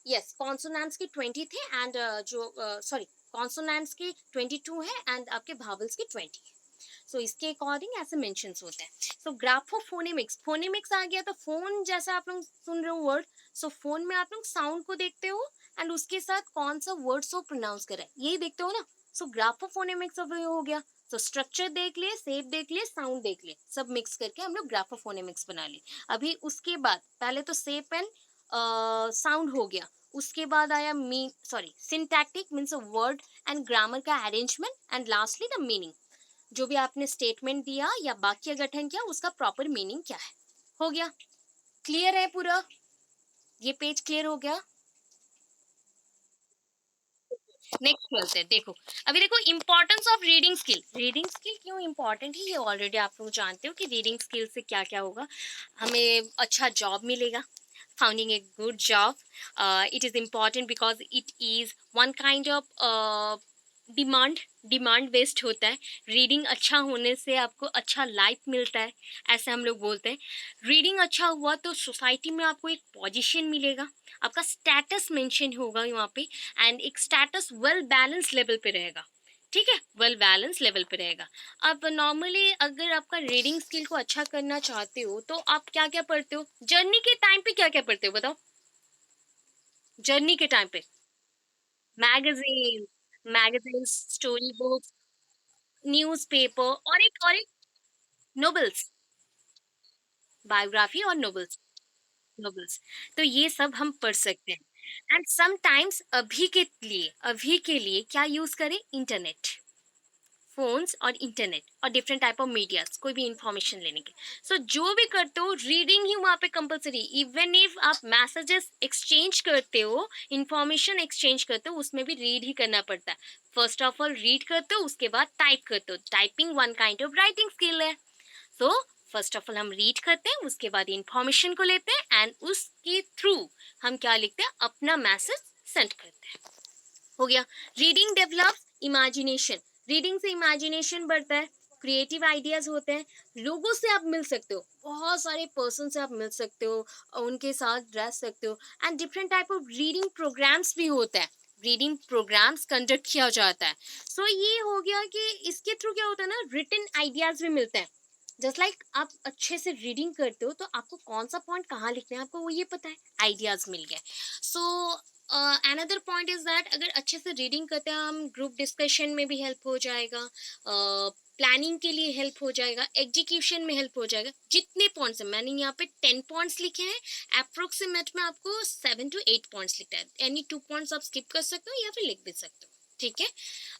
यस, कॉन्सोनेंट्स के 20 थे, एंड जो सॉरी, कॉन्सोनेंट्स के 22 है एंड आपके भावल्स के 20 है। सो इसके अकॉर्डिंग ऐसे मेंशंस होते हैं। सो ग्राफोफोनेमिक्स, फोनेमिक्स आ गया, तो फोन जैसा आप लोग सुन रहे हो वर्ड, सो फोन में आप लोग साउंड को देखते हो एंड उसके साथ कौन सा वर्ड सो प्रोनाउंस कर रहा है, यही देखते हो ना। सो ग्राफोफोनेमिक्स अब ये हो गया। तो स्ट्रक्चर देख लिए, शेप देख लिए, साउंड देख लिए, सब मिक्स करके हम लोग ग्राफोफोनेमिक्स बना लिए। अभी उसके बाद पहले तो शेप एंड साउंड हो गया, उसके बाद आया mean, sorry, syntactic means word and grammar का arrangement, and lastly the meaning, जो भी आपने स्टेटमेंट दिया या वाक्य गठन किया उसका प्रॉपर मीनिंग क्या है। हो गया, क्लियर है पूरा, ये पेज क्लियर हो गया। नेक्स्ट चलते हैं, देखो अभी देखो importance of reading skill. Reading skill क्यों इंपॉर्टेंट है, ये ऑलरेडी आप लोग जानते हो कि रीडिंग स्किल से क्या क्या होगा, हमें अच्छा जॉब मिलेगा, founding a good job. It is important because it is one kind of demand, demand based होता है। रीडिंग अच्छा होने से आपको अच्छा लाइफ मिलता है, ऐसे हम लोग बोलते हैं। रीडिंग अच्छा हुआ तो सोसाइटी में आपको एक पोजीशन मिलेगा, आपका स्टेटस मेंशन होगा वहाँ पे, एंड एक स्टेटस वेल बैलेंस लेवल पे रहेगा, ठीक है, वेल बैलेंस लेवल पे रहेगा। अब नॉर्मली अगर आपका रीडिंग स्किल को अच्छा करना चाहते हो तो आप क्या क्या पढ़ते हो, जर्नी के टाइम पे क्या क्या पढ़ते हो बताओ, जर्नी के टाइम पे? Magazine, magazines, story books, newspaper और एक नॉवेल्स, बायोग्राफी और नॉवेल्स। तो ये सब हम पढ़ सकते हैं। एंड समटाइम्स अभी के लिए क्या यूज़ करें? इंटरनेट। फ़ोन्स और इंटरनेट और डिफरेंट टाइप ऑफ मीडियाज़, कोई भी इन्फॉर्मेशन लेने के। सो जो भी करते हो रीडिंग ही वहाँ पे कंपल्सरी, इवन इफ आप मैसेजेस एक्सचेंज करते हो, इन्फॉर्मेशन एक्सचेंज करते हो, उसमें भी रीड ही करना पड़ता है। फर्स्ट ऑफ ऑल रीड करते हो, उसके बाद टाइप करते हो। Typing one kind of writing skill है। सो फर्स्ट ऑफ ऑल हम रीड करते हैं, उसके बाद इन्फॉर्मेशन को लेते हैं एंड उसके थ्रू हम क्या लिखते हैं? अपना मैसेज सेंड करते हैं। हो गया। रीडिंग डेवलप्स इमेजिनेशन, रीडिंग से इमेजिनेशन बढ़ता है, क्रिएटिव आइडियाज होते हैं, लोगों से आप मिल सकते हो, बहुत सारे पर्सन से आप मिल सकते हो, उनके साथ रह सकते हो। And different type of reading programs भी होता है, रीडिंग प्रोग्राम्स कंडक्ट किया जाता है। सो ये हो गया कि इसके थ्रू क्या होता है ना, रिटन आइडियाज भी मिलते हैं। जस्ट लाइक आप अच्छे से रीडिंग करते हो तो आपको कौन सा पॉइंट कहाँ लिखना है आपको वो ये पता है, आइडियाज मिल गए। So another point is that अगर अच्छे से रीडिंग करते हैं हम, ग्रुप डिस्कशन में भी हेल्प हो जाएगा, प्लानिंग के लिए हेल्प हो जाएगा, एग्जीक्यूशन में हेल्प हो जाएगा। जितने पॉइंट्स हैं, मैंने यहाँ पे 10 पॉइंट्स लिखे हैं, अप्रोक्सीमेट में आपको 7 to 8 पॉइंट्स लिखता है। एनी 2 पॉइंट्स आप स्किप कर सकते हो या फिर लिख भी सकते हो। ठीक है।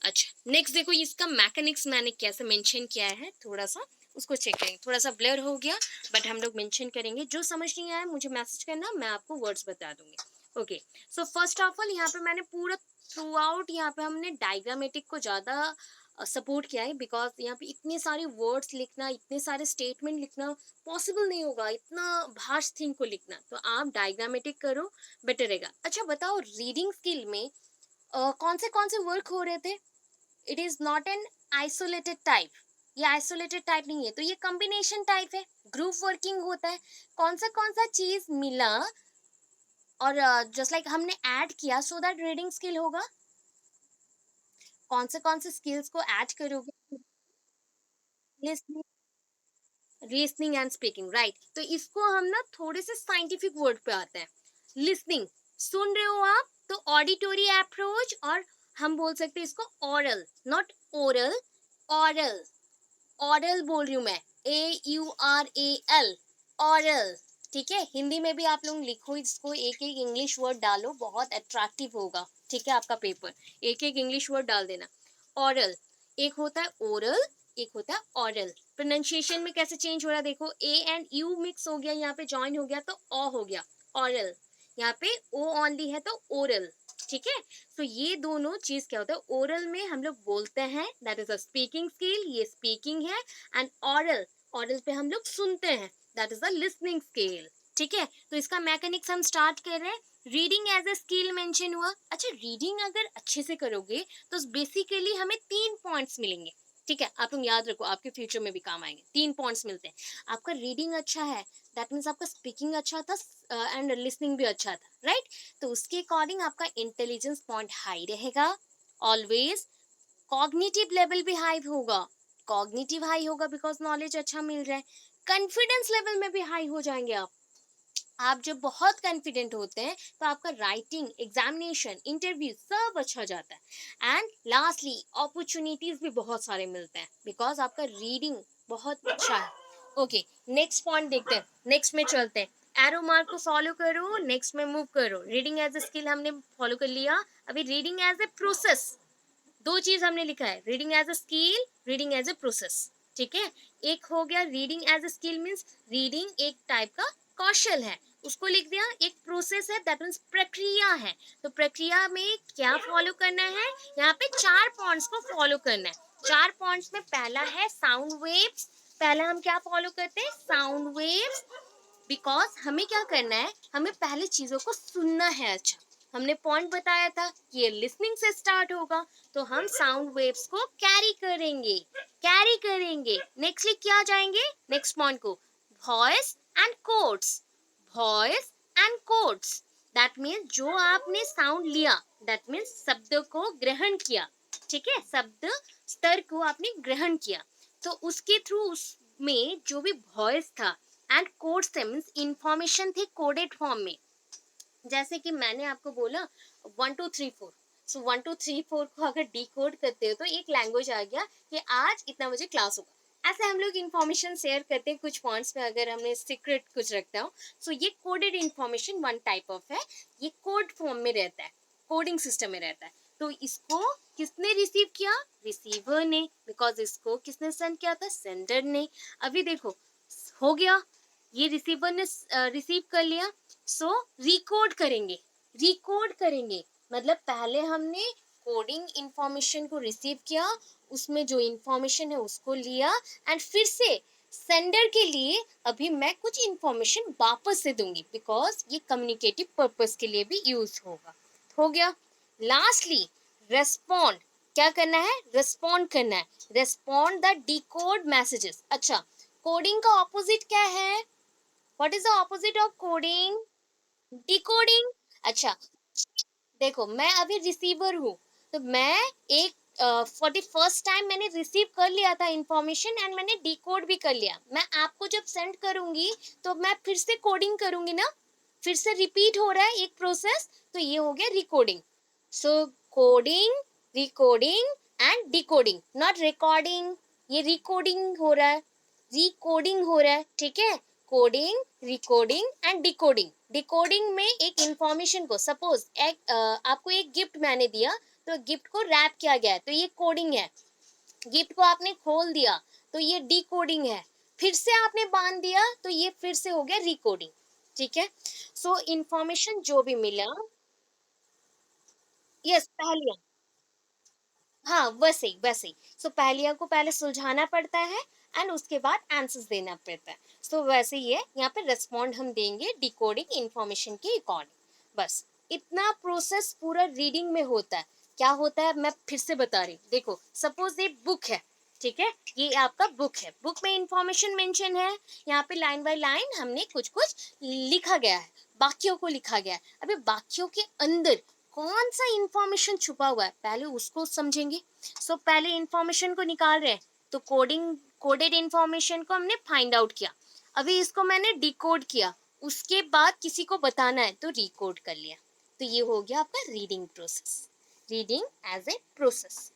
अच्छा, नेक्स्ट देखो इसका मैकेनिक्स मैंने कैसे मेंशन किया है, थोड़ा सा उसको चेक करेंगे। थोड़ा सा ब्लर हो गया बट हम लोग मेंशन करेंगे। जो समझ नहीं आया मुझे मैसेज करना, मैं आपको वर्ड्स बता दूंगी। Okay. So first of all यहाँ पे मैंने पूरा थ्रू आउट यहाँ पे हमने डायग्रामेटिक को ज़्यादा सपोर्ट किया है, बिकॉज यहाँ पे इतने सारे वर्ड्स लिखना, इतने सारे स्टेटमेंट लिखना पॉसिबल नहीं होगा, इतना भास्ट थिंग को लिखना। तो आप डायग्रामेटिक करो, बेटर रहेगा। अच्छा बताओ, रीडिंग स्किल में कौन से वर्क हो रहे थे? It is not an isolated type, ये आइसोलेटेड टाइप नहीं है, तो ये कॉम्बिनेशन टाइप है, ग्रुप वर्किंग होता है। कौन सा चीज मिला और जस्ट लाइक हमने ऐड किया सो दैट रीडिंग स्किल होगा। कौन से स्किल्स को ऐड करोगे? Listening, listening and speaking, right. तो इसको हम ना थोड़े से साइंटिफिक वर्ड पे आते हैं। लिसनिंग, सुन रहे हो आप, तो ऑडिटोरी अप्रोच, और हम बोल सकते हैं इसको ऑरल, नॉट ओरल, ऑरल। ऑरल बोल रही हूँ मैं, AURAL, ऑरल। ठीक है। हिंदी में भी आप लोग लिखो इसको, एक एक इंग्लिश वर्ड डालो, बहुत अट्रैक्टिव होगा। ठीक है, आपका पेपर एक एक इंग्लिश वर्ड डाल देना। ऑरल, एक होता है ओरल, एक होता है ऑरल। प्रोनाउंसिएशन में कैसे चेंज हो रहा है देखो, ए एंड यू मिक्स हो गया, यहाँ पे ज्वाइन हो गया तो ओ हो गया, ऑरल। यहाँ पे ओ ओनली है तो ओरल। ठीक है। तो ये दोनों चीज क्या होता है, ओरल में हम लोग बोलते हैं, that is a speaking skill, ये स्पीकिंग है। एंड ऑरल, ऑरल पे हम लोग सुनते हैं, that is a listening skill. ठीक है। तो इसका मैकेनिक्स हम स्टार्ट कर रहे हैं। Reading as a skill mention हुआ। अच्छा, रीडिंग अगर अच्छे से करोगे तो बेसिकली हमें 3 पॉइंट्स मिलेंगे। ठीक है, आप लोग याद रखो, आपके फ्यूचर में भी काम आएंगे। 3 पॉइंट्स मिलते हैं। आपका रीडिंग अच्छा है, दैट मीन्स आपका स्पीकिंग अच्छा था एंड लिसनिंग भी अच्छा था, राइट। तो उसके अकॉर्डिंग आपका इंटेलिजेंस पॉइंट हाई रहेगा ऑलवेज। कॉग्निटिव लेवल भी हाई होगा, कॉग्निटिव हाई होगा बिकॉज नॉलेज अच्छा मिल रहा है। कॉन्फिडेंस लेवल में भी हाई हो जाएंगे आप जब बहुत कॉन्फिडेंट होते हैं तो आपका राइटिंग, एग्जामिनेशन, इंटरव्यू सब अच्छा जाता है। एंड लास्टली अपॉर्चुनिटीज भी बहुत सारे मिलते हैं बिकॉज आपका रीडिंग बहुत अच्छा है। ओके, नेक्स्ट पॉइंट देखते हैं, नेक्स्ट में चलते हैं। एरो मार्क को फॉलो करो, नेक्स्ट में मूव करो। रीडिंग एज ए स्किल हमने फॉलो कर लिया। अभी रीडिंग एज ए प्रोसेस, दो चीज हमने लिखा है, reading as a skill, reading as a process. ठीक है। एक हो गया reading as a skill, means reading एक टाइप का कौशल है, उसको लिख दिया। एक प्रोसेस है, दैट मीन्स प्रक्रिया है। तो प्रक्रिया में क्या फॉलो करना है, यहाँ पे 4 पॉइंट्स को फॉलो करना है। 4 पॉइंट्स में पहला है साउंड वेव्स। पहला हम क्या फॉलो करते हैं, साउंड वेव्स। बिकॉज हमें क्या करना है, हमें पहले चीजों को सुनना है। अच्छा, हमने पॉइंट बताया था कि ये लिसनिंग से स्टार्ट होगा, तो हम साउंड वेव्स को कैरी करेंगे, कैरी करेंगे। नेक्स्टली क्या जाएंगे, नेक्स्ट पॉइंट को, voice and codes, voice and codes. That means जो आपने साउंड लिया, दैट मीन्स शब्द को ग्रहण किया। ठीक है, शब्द स्तर को आपने ग्रहण किया, तो उसके थ्रू उसमें जो भी वॉइस था एंड कोड्स थे, मीन्स इंफॉर्मेशन थी कोडेड फॉर्म में। जैसे कि मैंने आपको बोला 1 2 3 4, सो 1 2 3 4 को अगर डिकोड करते हो तो एक लैंग्वेज आ गया कि आज इतना बजे क्लास होगा। ऐसे हम लोग इन्फॉर्मेशन शेयर करते हैं कुछ पॉइंट्स में, अगर हमने सीक्रेट कुछ रखता हो। सो ये coded information one type of है, ये कोड फॉर्म में रहता है, कोडिंग सिस्टम में रहता है। तो इसको किसने रिसीव किया? रिसीवर ने, बिकॉज इसको किसने सेंड किया था? सेंडर ने। अभी देखो हो गया, ये रिसीवर ने रिसीव कर लिया। सो रिकोड करेंगे, रिकोड करेंगे मतलब पहले हमने कोडिंग इंफॉर्मेशन को रिसीव किया, उसमें जो इंफॉर्मेशन है उसको लिया, एंड फिर से सेंडर के लिए अभी मैं कुछ इंफॉर्मेशन वापस से दूंगी, बिकॉज ये कम्युनिकेटिव पर्पस के लिए भी यूज होगा। हो गया। लास्टली रेस्पॉन्ड, क्या करना है? रेस्पॉन्ड करना है, रेस्पॉन्ड द डिकोड मैसेजेस। अच्छा, कोडिंग का ऑपोजिट क्या है? What is the opposite of coding? Decoding. अच्छा, देखो मैं अभी रिसीवर हूँ, तो मैं एक फॉर द फर्स्ट टाइम मैंने रिसीव कर लिया था इंफॉर्मेशन, एंड मैंने डिकोड भी कर लिया। मैं आपको जब सेंड करूंगी तो मैं फिर से कोडिंग करूंगी ना, फिर से रिपीट हो रहा है एक प्रोसेस, तो ये हो गया recording. So coding, recording and decoding, not recording. ये रिकोडिंग हो रहा है, रिकोडिंग हो रहा है, ठीक है। Coding, recording and decoding. Decoding में एक इंफॉर्मेशन को, सपोज एक आपको एक गिफ्ट मैंने दिया, तो गिफ्ट को रैप किया गया है, तो ये कोडिंग है। गिफ्ट को आपने खोल दिया तो ये डिकोडिंग है। फिर से आपने बांध दिया तो ये फिर से हो गया रिकोडिंग, ठीक है। सो इंफॉर्मेशन जो भी मिला, यस पहले, हाँ वैसे ही वैसे ही। सो पहेलियों को पहले सुलझाना पड़ता है एंड उसके बाद आंसर्स देना पड़ता है। सो वैसे ही है, यहाँ पे रेस्पॉन्ड हम देंगे डिकोडिंग इंफॉर्मेशन के अकॉर्डिंग। बस इतना प्रोसेस पूरा रीडिंग में होता है। क्या होता है मैं फिर से बता रही हूँ। देखो सपोज ये बुक है, ठीक है, ये आपका बुक है, बुक में इंफॉर्मेशन मेंशन है। यहाँ पे लाइन बाय लाइन हमने कुछ कुछ लिखा गया है, वाक्यों को लिखा गया है। अभी वाक्यों के अंदर कौन सा इंफॉर्मेशन छुपा हुआ है पहले उसको समझेंगे। सो पहले इंफॉर्मेशन को निकाल रहे हैं, तो कोडिंग, कोडेड इंफॉर्मेशन को हमने फाइंड आउट किया, अभी इसको मैंने डिकोड किया, उसके बाद किसी को बताना है तो रिकोड कर लिया। तो ये हो गया आपका reading process, reading as a process.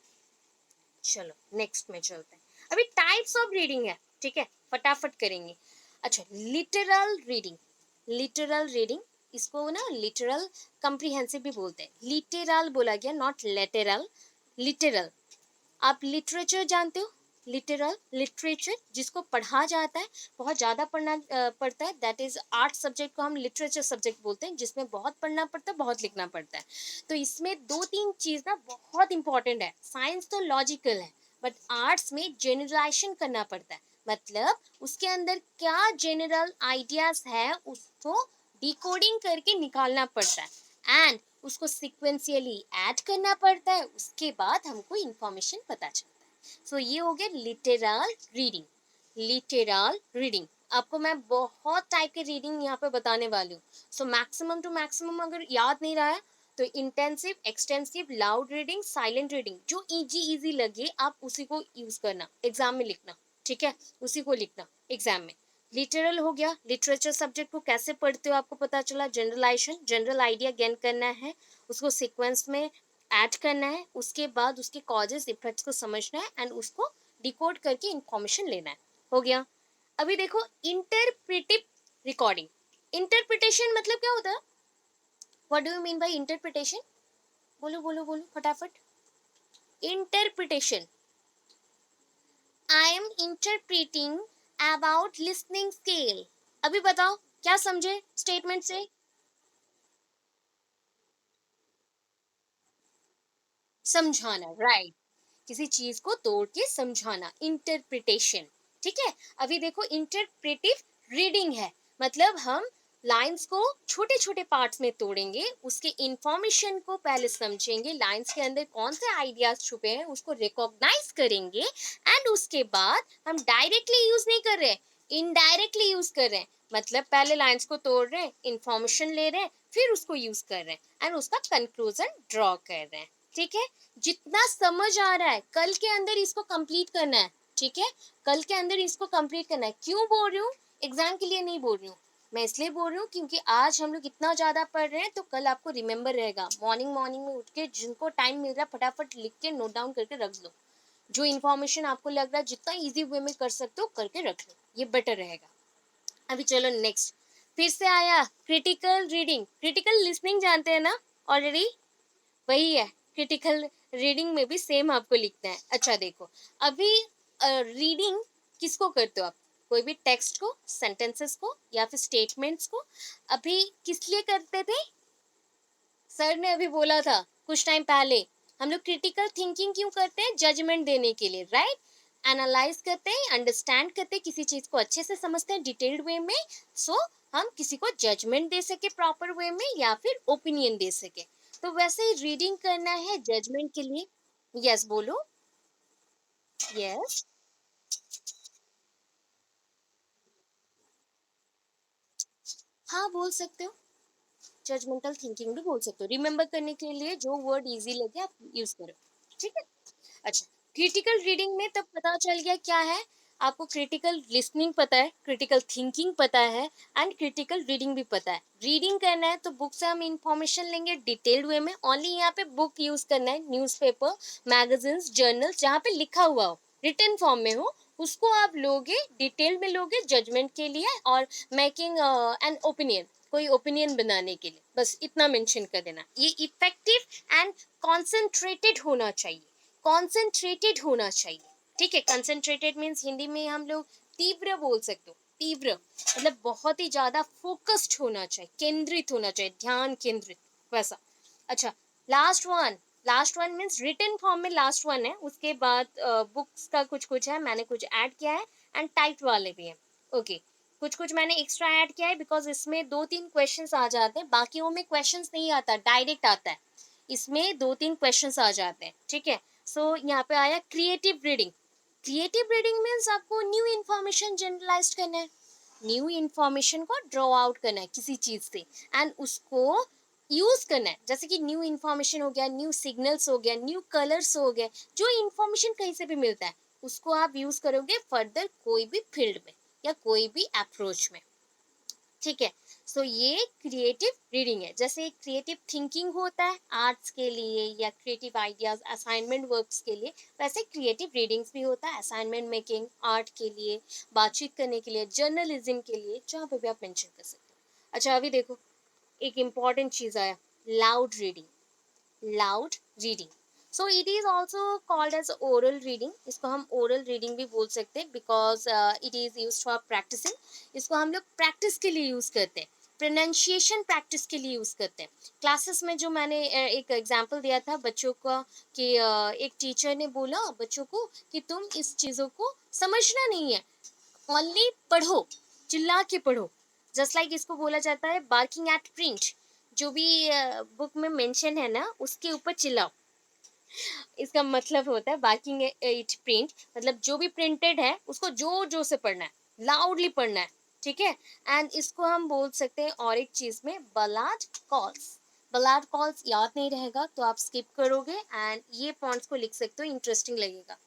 चलो नेक्स्ट में चलते हैं। अभी टाइप्स ऑफ रीडिंग है, ठीक है, फटाफट करेंगे। अच्छा, लिटरल रीडिंग, लिटरल रीडिंग, इसको ना लिटरल कंप्रीहेंसिव भी बोलते हैं। लिटरल बोला गया, नॉट लेटरल, लिटरल। आप लिटरेचर जानते हो? लिटरल लिटरेचर जिसको पढ़ा जाता है, बहुत ज़्यादा पढ़ना पड़ता है, दैट इज आर्ट सब्जेक्ट को हम लिटरेचर सब्जेक्ट बोलते हैं, जिसमें बहुत पढ़ना पड़ता है, बहुत लिखना पड़ता है। तो इसमें दो तीन चीज़ ना बहुत इंपॉर्टेंट है। साइंस तो लॉजिकल है, बट आर्ट्स में जेनरलाइजेशन करना पड़ता है, मतलब उसके अंदर क्या जनरल आइडियाज है उसको डिकोडिंग करके निकालना पड़ता है, एंड उसको सिक्वेंशियली ऐड करना पड़ता है, उसके बाद हमको इंफॉर्मेशन पता चलता है। सो ये हो गया लिटरल रीडिंग। लिटरल रीडिंग आपको मैं बहुत टाइप के रीडिंग यहाँ पे बताने वाली हूँ। सो मैक्सिमम टू मैक्सिमम अगर याद नहीं रहा है तो intensive, extensive, loud reading, silent reading, जो इजी इजी लगे आप उसी को यूज करना, एग्जाम में लिखना, ठीक है, उसी को लिखना एग्जाम में। लिटरल हो गया, लिटरेचर सब्जेक्ट को कैसे पढ़ते हो आपको पता चला। जनरलाइजेशन, जनरल आइडिया गेन करना है, उसको सीक्वेंस में ऐड करना है, उसके बाद उसके कॉजेस इफेक्ट्स को समझना है, एंड उसको डिकोड करके इंफॉर्मेशन लेना है। हो गया। अभी देखो इंटरप्रेटिव रिकॉर्डिंग। इंटरप्रिटेशन मतलब क्या होता है? What do you mean by interpretation? बोलो बोलो बोलो फटाफट। Interpretation, I am interpreting about listening scale. अभी बताओ क्या समझे स्टेटमेंट से? समझाना, राइट, किसी चीज को तोड़ के समझाना, इंटरप्रिटेशन, ठीक है। अभी देखो इंटरप्रेटिव रीडिंग है, मतलब हम लाइंस को छोटे छोटे पार्ट्स में तोड़ेंगे, उसके इंफॉर्मेशन को पहले समझेंगे, लाइंस के अंदर कौन से आइडियाज छुपे हैं उसको रिकॉग्नाइज करेंगे, एंड उसके बाद हम डायरेक्टली यूज नहीं कर रहे, इनडायरेक्टली यूज कर रहे हैं। मतलब पहले लाइंस को तोड़ रहे हैं, इंफॉर्मेशन ले रहे हैं, फिर उसको यूज कर रहे हैं, एंड उसका कंक्लूजन ड्रॉ कर रहे हैं, ठीक है। जितना समझ आ रहा है कल के अंदर इसको कंप्लीट करना है, ठीक है, कल के अंदर इसको कंप्लीट करना है। क्यों बोल रही हूँ? एग्जाम के लिए नहीं बोल रही हूँ, मैं इसलिए बोल रही हूँ क्योंकि आज हम लोग इतना ज़्यादा पढ़ रहे हैं तो कल आपको रिमेंबर रहेगा। मॉर्निंग मॉर्निंग में उठ के जिनको टाइम मिल रहा है फटाफट लिख के नोट डाउन करके रख लो। जो इन्फॉर्मेशन आपको लग रहा है जितना इजी वे में कर सकते हो करके रख लो, ये बेटर रहेगा। अभी चलो नेक्स्ट, फिर से आया क्रिटिकल रीडिंग। क्रिटिकल लिसनिंग जानते हैं ना ऑलरेडी, वही है। क्रिटिकल रीडिंग में भी सेम आपको लिखना है। अच्छा देखो, अभी रीडिंग किसको करते हो आप? कोई भी टेक्स्ट को, सेंटेंसेस को या फिर स्टेटमेंट्स को। अभी किस लिए करते थे? सर ने अभी बोला था कुछ टाइम पहले, हम लोग क्रिटिकल थिंकिंग क्यों करते हैं? जजमेंट देने के लिए, राइट। एनालाइज करते हैं, अंडरस्टैंड करते हैं, किसी चीज को अच्छे से समझते हैं डिटेल्ड वे में, सो हम किसी को जजमेंट दे सके प्रॉपर वे में या फिर ओपिनियन दे सके। तो वैसे ही रीडिंग करना है जजमेंट के लिए। यस बोलो। यस, हाँ बोल सकते हो। जजमेंटल थिंकिंग भी बोल सकते हो। रिमेम्बर करने के लिए जो वर्ड इजी लगे आप यूज करो, ठीक है। अच्छा, क्रिटिकल रीडिंग में तब पता चल गया क्या है। आपको क्रिटिकल लिसनिंग पता है, क्रिटिकल थिंकिंग पता है एंड क्रिटिकल रीडिंग भी पता है। रीडिंग करना है तो बुक से हम इंफॉर्मेशन लेंगे डिटेल्ड वे में। ओनली यहाँ पे बुक यूज करना है, न्यूज़पेपर, मैगजीन्स, जर्नल्स, जहाँ पे लिखा हुआ हो, रिटन फॉर्म में हो, उसको आप लोगे, डिटेल में लोगे जजमेंट के लिए और मेकिंग एन ओपिनियन, कोई ओपिनियन बनाने के लिए। बस इतना मेंशन कर देना। ये इफेक्टिव एंड कॉन्सेंट्रेटेड होना चाहिए, कॉन्सेंट्रेटेड होना चाहिए, ठीक है। कंसेंट्रेटेड मीन्स हिंदी में हम लोग तीव्र बोल सकते हो। तीव्र मतलब बहुत ही ज्यादा फोकस्ड होना चाहिए, केंद्रित होना चाहिए, ध्यान केंद्रित, वैसा। अच्छा, last one. Last one means written form में लास्ट वन है, उसके बाद बुक्स का कुछ कुछ है, मैंने कुछ ऐड किया है एंड टाइप वाले भी हैं। ओके, कुछ कुछ मैंने एक्स्ट्रा ऐड किया है बिकॉज इसमें दो तीन क्वेश्चंस आ जाते हैं, बाकियों में क्वेश्चंस नहीं आता, डायरेक्ट आता है। इसमें दो तीन क्वेश्चंस आ जाते हैं, ठीक है। सो यहाँ पे आया creative reading. Creative reading means आपको न्यू इन्फॉर्मेशन जनरलाइज करना है, न्यू इन्फॉर्मेशन को ड्रॉ आउट करना है किसी चीज से एंड उसको यूज करना है। जैसे कि न्यू इन्फॉर्मेशन हो गया, न्यू सिग्नल्स हो गया, न्यू कलर्स हो गए, जो इन्फॉर्मेशन कहीं से भी मिलता है उसको आप यूज करोगे फर्दर कोई भी फील्ड में या कोई भी अप्रोच में, ठीक है। सो ये क्रिएटिव रीडिंग है। जैसे क्रिएटिव थिंकिंग होता है आर्ट्स के लिए या क्रिएटिव आइडियाज असाइनमेंट वर्क्स के लिए, वैसे क्रिएटिव रीडिंग्स भी होता है असाइनमेंट मेकिंग, आर्ट के लिए, बातचीत करने के लिए, जर्नलिज्म के लिए, जहाँ पे भी आप मेंशन कर सकते हो। अच्छा अभी देखो, एक इम्पॉर्टेंट चीज आया, loud reading. Loud reading, so it is also called as oral reading. इसको हम ओरल रीडिंग भी बोल सकते हैं because it is use for practising. इसको हम लोग प्रैक्टिस के लिए यूज करते हैं, प्रोनाउंसिएशन प्रैक्टिस के लिए यूज करते हैं। क्लासेस में जो मैंने एक एग्जांपल दिया था बच्चों का कि एक टीचर ने बोला बच्चों को कि तुम इस चीज़ों को समझना नहीं है, ओनली पढ़ो, चिल्ला के पढ़ो। जस्ट लाइक इसको बोला जाता है बार्किंग एट प्रिंट। जो भी बुक में मेंशन है ना उसके ऊपर चिल्लाओ, इसका मतलब होता है बार्किंग इट प्रिंट, मतलब जो भी प्रिंटेड है उसको जोर जोर से पढ़ना है, लाउडली पढ़ना है, ठीक है। एंड इसको हम बोल सकते हैं और एक चीज में बलाड कॉल्स। बलाड कॉल्स याद नहीं रहेगा तो आप स्किप करोगे एंड ये पॉइंट्स को लिख सकते हो, इंटरेस्टिंग लगेगा।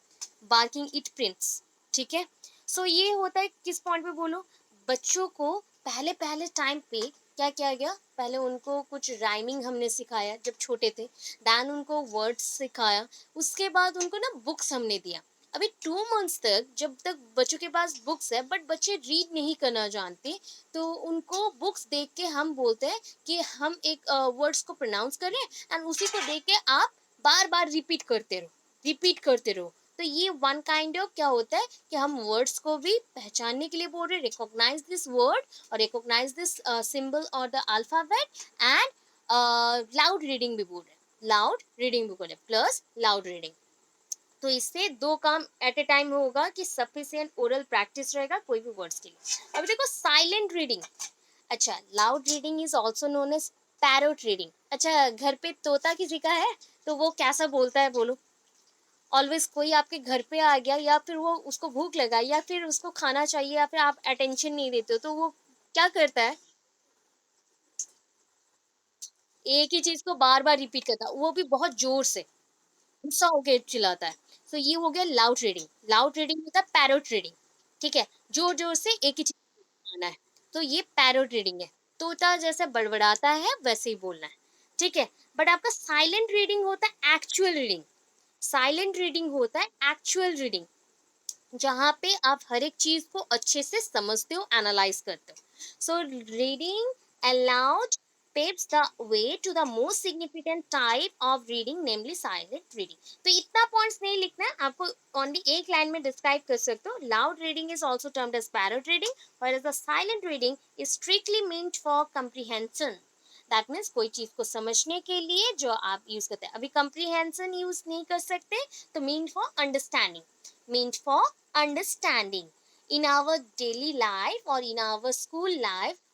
बार्किंग इट प्रिंट्स, ठीक है। सो ये होता है किस पॉइंट पे बोलो, बच्चों को पहले पहले टाइम पे क्या किया गया, पहले उनको कुछ राइमिंग हमने सिखाया जब छोटे थे, दैन उनको वर्ड्स सिखाया, उसके बाद उनको ना बुक्स हमने दिया। अभी 2 मंथ्स तक जब तक बच्चों के पास बुक्स है बट बच्चे रीड नहीं करना जानते, तो उनको बुक्स देख के हम बोलते हैं कि हम एक वर्ड्स को प्रोनाउंस करें एंड उसी को देख के आप बार बार रिपीट करते रहो, रिपीट करते रहो। तो ये वन काइंड ऑफ क्या होता है कि हम वर्ड्स को भी पहचानने के लिए बोल रहे, रिकॉग्नाइज दिस वर्ड और रिकॉग्नाइज दिस सिंबल और the alphabet and loud reading भी बोल रहे, लाउड रीडिंग भी बोल रहे प्लस लाउड रीडिंग। तो इससे दो काम एट ए टाइम होगा कि सफिशिएंट ओरल प्रैक्टिस रहेगा कोई भी वर्ड्स के लिए। अब देखो साइलेंट रीडिंग। अच्छा, loud reading is also known as parrot reading. अच्छा, घर पे तोता किसी का है तो वो कैसा बोलता है बोलो? ऑलवेज कोई आपके घर पे आ गया या फिर वो उसको भूख लगा या फिर उसको खाना चाहिए या फिर आप अटेंशन नहीं देते हो तो वो क्या करता है? एक ही चीज को बार बार रिपीट करता है, वो भी बहुत जोर से, गुस्सा होकर चिल्लाता है। तो ये हो गया लाउड रीडिंग। लाउड रीडिंग होता है पैरोट रीडिंग, ठीक है, जोर जोर से एक ही चीज आना है। तो ये पैरोट रीडिंग है, तोता जैसे बड़बड़ाता है वैसे ही बोलना है, ठीक है। बट आपका साइलेंट रीडिंग होता है एक्चुअल रीडिंग, साइलेंट रीडिंग होता है एक्चुअल रीडिंग, जहाँ पे आप हर एक चीज को अच्छे से समझते हो, एनालाइज करते हो। So reading allowed paves the way to the most significant type of reading, namely silent reading. तो इतना पॉइंट्स नहीं लिखना है आपको, ओनली एक लाइन में डिस्क्राइब कर सकते हो। Loud reading is also termed as parrot reading, whereas the silent reading is strictly meant for comprehension. That means कोई चीज को समझने के लिए जो आप यूज करते हैं। अभी comprehension यूज नहीं कर सकते, तो mean for understanding, meant for understanding. In our daily life or in our school life,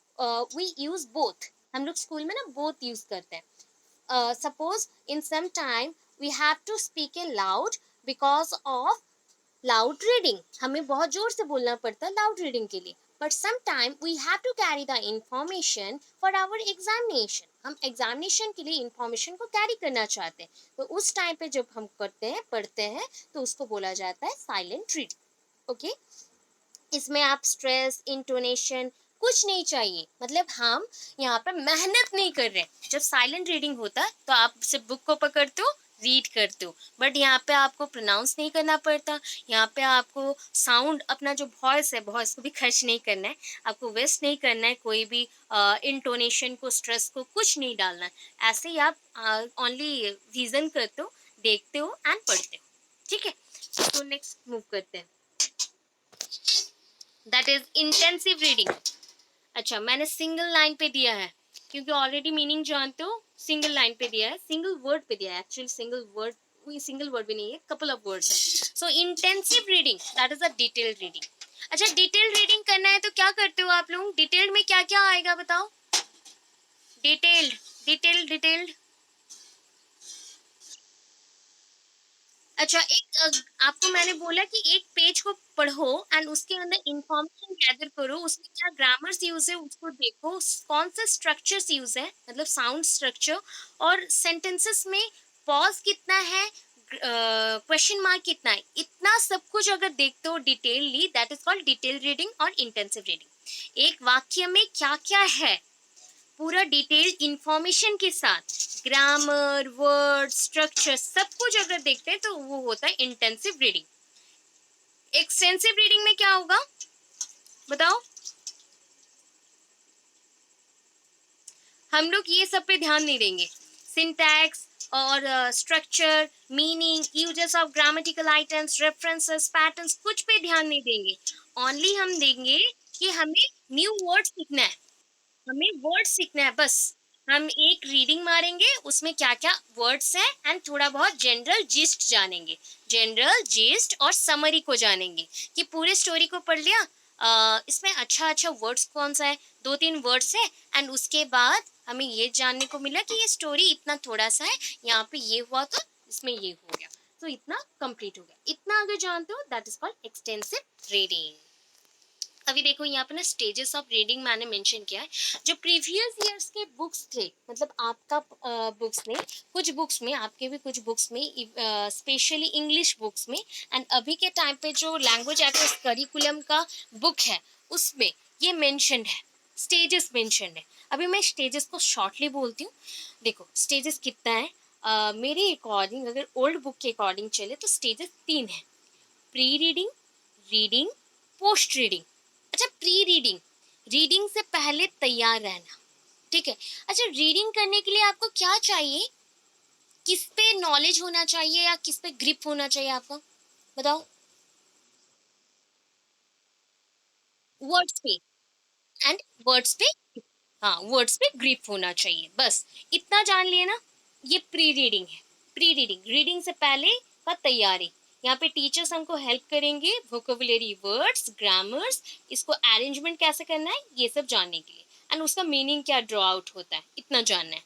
we use both. हम लोग स्कूल में ना both यूज करते हैं। Suppose in some time we have to speak a loud because of loud reading. हमें बहुत जोर से बोलना पड़ता है loud reading के लिए, but sometime we have to carry the information for our examination. हम examination के लिए information को carry करना चाहते हैं, तो उस टाइम पे जब हम करते हैं, पढ़ते हैं, तो उसको बोला जाता है silent reading. Okay okay? इसमें आप स्ट्रेस इंटोनेशन कुछ नहीं चाहिए, मतलब हम यहाँ पे मेहनत नहीं कर रहे। जब साइलेंट रीडिंग होता है तो आप सिर्फ बुक को पकड़ते हो, रीड करते हो, बट यहाँ पे आपको प्रोनाउंस नहीं करना पड़ता। यहाँ पे आपको साउंड, अपना जो वॉइस है, वॉइस को भी खर्च नहीं करना है, आपको वेस्ट नहीं करना है, कोई भी इंटोनेशन को, स्ट्रेस को कुछ नहीं डालना है। ऐसे ही आप ओनली रीजन करते हो, देखते हो एंड पढ़ते हो, ठीक है। तो नेक्स्ट मूव करते हैं, दैट इज इंटेंसिव रीडिंग। अच्छा, मैंने सिंगल लाइन पे दिया है क्योंकि ऑलरेडी मीनिंग जानते हो, सिंगल लाइन पे दिया है, सिंगल वर्ड पे दिया है। एक्चुअली सिंगल वर्ड भी नहीं है, कपल ऑफ वर्ड्स है। So intensive reading that is a detailed reading. अच्छा, डिटेल्ड रीडिंग करना है तो क्या करते हो आप लोग? डिटेल्ड में क्या क्या आएगा बताओ? डिटेल्ड डिटेल्ड डिटेल्ड अच्छा, आपको मैंने बोला कि एक पेज को पढ़ो एंड उसके अंदर इंफॉर्मेशन गैदर करो, उसमें क्या ग्रामर्स यूज है उसको देखो, कौन से स्ट्रक्चर्स यूज है, मतलब साउंड स्ट्रक्चर, और सेंटेंसेस में पॉज कितना है, क्वेश्चन मार्क कितना है, इतना सब कुछ अगर देखते हो detailed, that is called detail reading और इंटेंसिव रीडिंग। एक वाक्य में क्या क्या है पूरा डिटेल इंफॉर्मेशन के साथ, ग्रामर, वर्ड, स्ट्रक्चर, सब कुछ अगर देखते हैं तो वो होता है इंटेंसिव रीडिंग। एक्सटेंसिव रीडिंग में क्या होगा बताओ? हम लोग ये सब पे ध्यान नहीं देंगे, सिंटैक्स और structure, meaning, uses of grammatical items, references, patterns, कुछ पे ध्यान नहीं देंगे। ओनली हम देंगे कि हमें न्यू वर्ड सीखना है, हमें वर्ड सीखना है बस। हम एक रीडिंग मारेंगे, उसमें क्या क्या वर्ड्स हैं एंड थोड़ा बहुत जनरल जिस्ट जानेंगे, जनरल जिस्ट और समरी को जानेंगे कि पूरे स्टोरी को पढ़ लिया, इसमें अच्छा अच्छा वर्ड्स कौन सा है, दो तीन वर्ड्स है, एंड उसके बाद हमें ये जानने को मिला कि ये स्टोरी इतना थोड़ा सा है, यहाँ पे ये हुआ तो इसमें ये हो गया, तो इतना कंप्लीट हो गया। इतना अगर जानते हो that is called extensive reading. अभी देखो यहाँ पे ना स्टेजेस ऑफ रीडिंग मैंने मेंशन किया है। जो प्रीवियस ईयर्स के बुक्स थे, मतलब आपका बुक्स में, कुछ बुक्स में, आपके भी कुछ बुक्स में, स्पेशली इंग्लिश बुक्स में, एंड अभी के टाइम पे जो लैंग्वेज एक्सेस करिकुलम का बुक है उसमें ये मेंशनड है, स्टेजेस मेंशनड है। अभी मैं स्टेजेस को शॉर्टली बोलती हूँ। देखो स्टेजेस कितना है, मेरे अकॉर्डिंग अगर ओल्ड बुक के अकॉर्डिंग चले तो स्टेजेस 3 है, pre reading, reading, post reading. अच्छा, प्री रीडिंग, रीडिंग से पहले तैयार रहना, ठीक है। अच्छा, रीडिंग करने के लिए आपको क्या चाहिए, किस पे नॉलेज होना चाहिए या किस पे ग्रिप होना चाहिए आपका बताओ? वर्ड्स पे, एंड वर्ड्स पे, हाँ वर्ड्स पे ग्रिप होना चाहिए, बस इतना जान लिए ना। ये प्री रीडिंग है, प्री रीडिंग, रीडिंग से पहले का तैयारी। यहाँ पे टीचर्स हमको हेल्प करेंगे वोकेबुलरी, वर्ड्स, ग्रामर्स, इसको अरेंजमेंट कैसे करना है ये सब जानने के लिए, एंड उसका मीनिंग क्या ड्रॉ आउट होता है, इतना जानना है।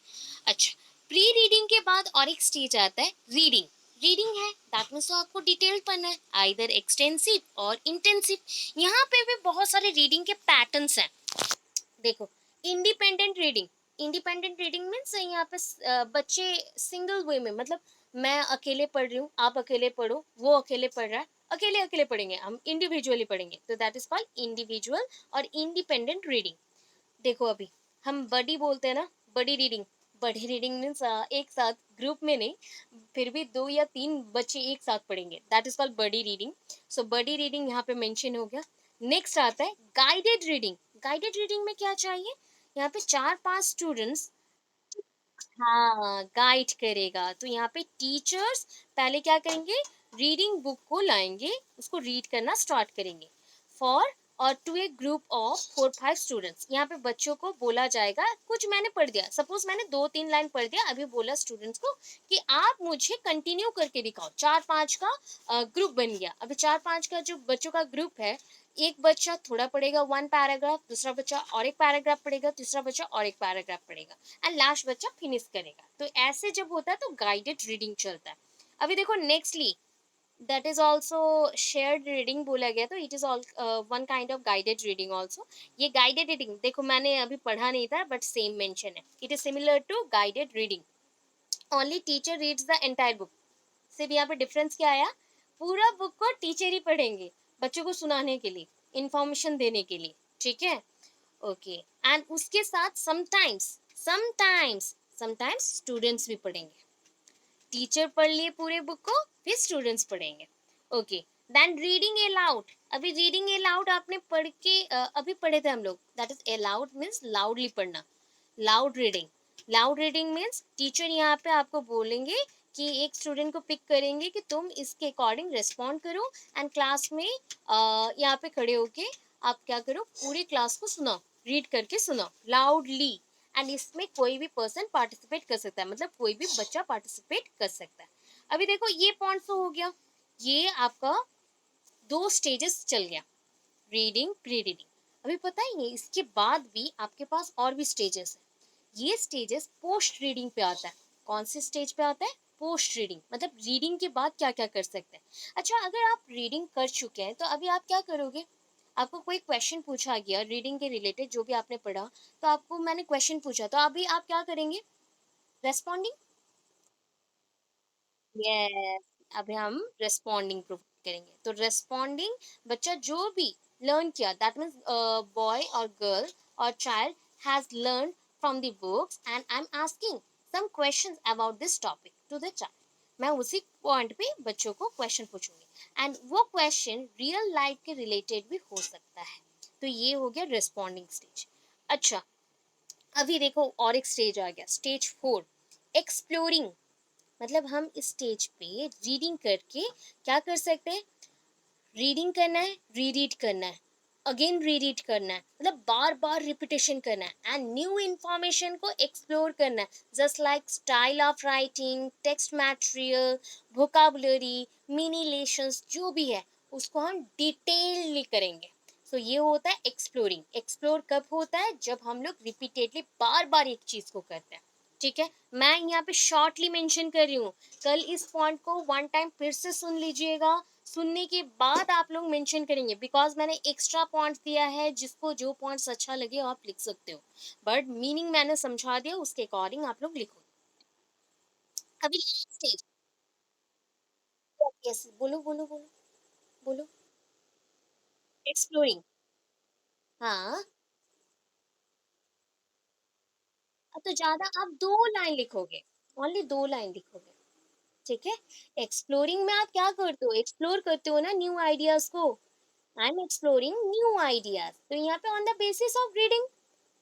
अच्छा, प्री रीडिंग के बाद और एक स्टेज आता है रीडिंग। रीडिंग है दैट मीन्स तो आपको डिटेल पढ़ना है, आइदर एक्सटेंसिव और इंटेंसिव। यहाँ पे भी बहुत सारे रीडिंग के पैटर्न्स हैं। देखो, independent reading, independent reading means यहाँ पे बच्चे सिंगल वे में, मतलब मैं अकेले पढ़ रही हूँ, आप अकेले पढ़ो, वो अकेले पढ़ रहा है, अकेले अकेले पढ़ेंगे, हम इंडिविजुअली पढ़ेंगे, तो दैट इज कॉल्ड इंडिविजुअल और इंडिपेंडेंट रीडिंग। देखो अभी हम बड़ी बोलते हैं ना, बड़ी रीडिंग, बड़ी रीडिंग मीन्स एक साथ ग्रुप में नहीं, फिर भी 2 या 3 बच्चे एक साथ पढ़ेंगे, दैट इज कॉल्ड बड़ी रीडिंग। सो बड़ी रीडिंग यहाँ पे मेंशन हो गया। नेक्स्ट आता है गाइडेड रीडिंग। गाइडेड रीडिंग में क्या चाहिए, यहाँ पे 4-5 स्टूडेंट्स, हाँ गाइड करेगा। तो यहाँ पे टीचर्स पहले क्या करेंगे, रीडिंग बुक को लाएंगे, उसको रीड करना स्टार्ट करेंगे फॉर और to a group of 4-5 students. यहाँ पे बच्चों को बोला जाएगा, कुछ मैंने पढ़ दिया, सपोज मैंने 2-3 लाइन पढ़ दिया, अभी बोला स्टूडेंट्स को कि आप मुझे कंटिन्यू करके दिखाओ। 4-5 का ग्रुप बन गया। अभी 4-5 का जो बच्चों का ग्रुप है, एक बच्चा थोड़ा पढ़ेगा 1 पैराग्राफ, दूसरा बच्चा और एक पैराग्राफ पढ़ेगा, तीसरा बच्चा और एक पैराग्राफ पढ़ेगा, एंड लास्ट बच्चा फिनिश करेगा। तो ऐसे जब होता है तो गाइडेड रीडिंग चलता है। अभी देखो nextly that is also shared reading बोला गया, तो it is all one kind of guided reading also. ये गाइडेड रीडिंग देखो मैंने अभी पढ़ा नहीं था बट सेम मेंशन है, it is similar to guided reading, only teacher reads the entire book. सिर्फ यहाँ पे डिफरेंस क्या आया, पूरा बुक को टीचर ही पढ़ेंगे बच्चों को सुनाने के लिए, इंफॉर्मेशन देने के लिए, ठीक है। ओके, एंड उसके साथ समटाइम्स स्टूडेंट्स भी पढ़ेंगे। टीचर पढ़ लिए पूरे बुक को, फिर स्टूडेंट्स पढ़ेंगे। Okay, then reading aloud. अभी रीडिंग अलाउड आपने पढ़ के अभी पढ़े थे हम लोग, that is aloud means loudly पढ़ना, loud reading. Loud reading means teacher यहाँ पे आपको बोलेंगे कि एक स्टूडेंट को पिक करेंगे कि तुम इसके अकॉर्डिंग रिस्पॉन्ड करो, एंड क्लास में यहाँ पे खड़े होके आप क्या करो, पूरी क्लास को सुनाओ, रीड करके सुनाओ लाउडली। एंड इसमें कोई भी पर्सन पार्टिसिपेट कर सकता है, मतलब कोई भी बच्चा पार्टिसिपेट कर सकता है। अभी देखो ये पॉइंट तो हो गया, ये आपका 2 स्टेजेस चल गया, रीडिंग, प्री रीडिंग। अभी पता ही नहीं इसके बाद भी आपके पास और भी स्टेजेस है। ये स्टेजेस पोस्ट रीडिंग पे आता है। कौन से स्टेज पे आता है, पोस्ट रीडिंग, मतलब रीडिंग के बाद क्या क्या कर सकते हैं। अच्छा, अगर आप रीडिंग कर चुके हैं तो अभी आप क्या करोगे, आपको कोई क्वेश्चन पूछा गया रीडिंग के रिलेटेड जो भी आपने पढ़ा, तो आपको मैंने क्वेश्चन पूछा, तो अभी आप क्या करेंगे, रेस्पॉन्डिंग। यस, अभी हम रेस्पॉन्डिंग प्रोवाइड करेंगे। तो रेस्पॉन्डिंग, बच्चा जो भी लर्न किया, दैट मीन्स बॉय और गर्ल और child has learn from the books, and I am asking some questions about this topic to the child. मैं उसी पॉइंट पे बच्चों को क्वेश्चन पूछूंगी, एंड वो क्वेश्चन रियल लाइफ के रिलेटेड भी हो सकता है। तो ये हो गया रेस्पॉन्डिंग स्टेज। अच्छा, अभी देखो और एक स्टेज आ गया, स्टेज 4, एक्सप्लोरिंग। मतलब हम इस स्टेज पे रीडिंग करके क्या कर सकते हैं, रीडिंग करना है, रीरीड करना है, अगेन रीरीड करना है, मतलब बार बार रिपीटेशन करना है, एंड न्यू इंफॉर्मेशन को एक्सप्लोर करना है, just like style of writing, text material, vocabulary, mini lesions, जो भी है उसको हम डिटेलली करेंगे। सो ये होता है एक्सप्लोरिंग। एक्सप्लोर कब होता है, जब हम लोग रिपीटेडली बार बार एक चीज को करते हैं, ठीक है। मैं यहाँ पे शॉर्टली मेंशन कर रही हूँ, कल इस पॉइंट को वन टाइम फिर से सुन लीजिएगा, सुनने के बाद आप लोग मेंशन करेंगे, बिकॉज मैंने एक्स्ट्रा पॉइंट्स दिया है, जिसको जो पॉइंट्स अच्छा लगे आप लिख सकते हो, बट मीनिंग मैंने समझा दिया, उसके अकॉर्डिंग आप लोग लिखो। अभी लास्ट स्टेज, यस, बोलो बोलो बोलो बोलो। एक्सप्लोरिंग, हाँ। अब तो ज्यादा आप 2 लाइन लिखोगे, ओनली 2 लाइन लिखोगे, ठीक है। एक्सप्लोरिंग में आप क्या करते हो, एक्सप्लोर करते हो ना न्यू आइडियाज को। I am exploring new ideas, तो यहाँ पे on the basis of reading,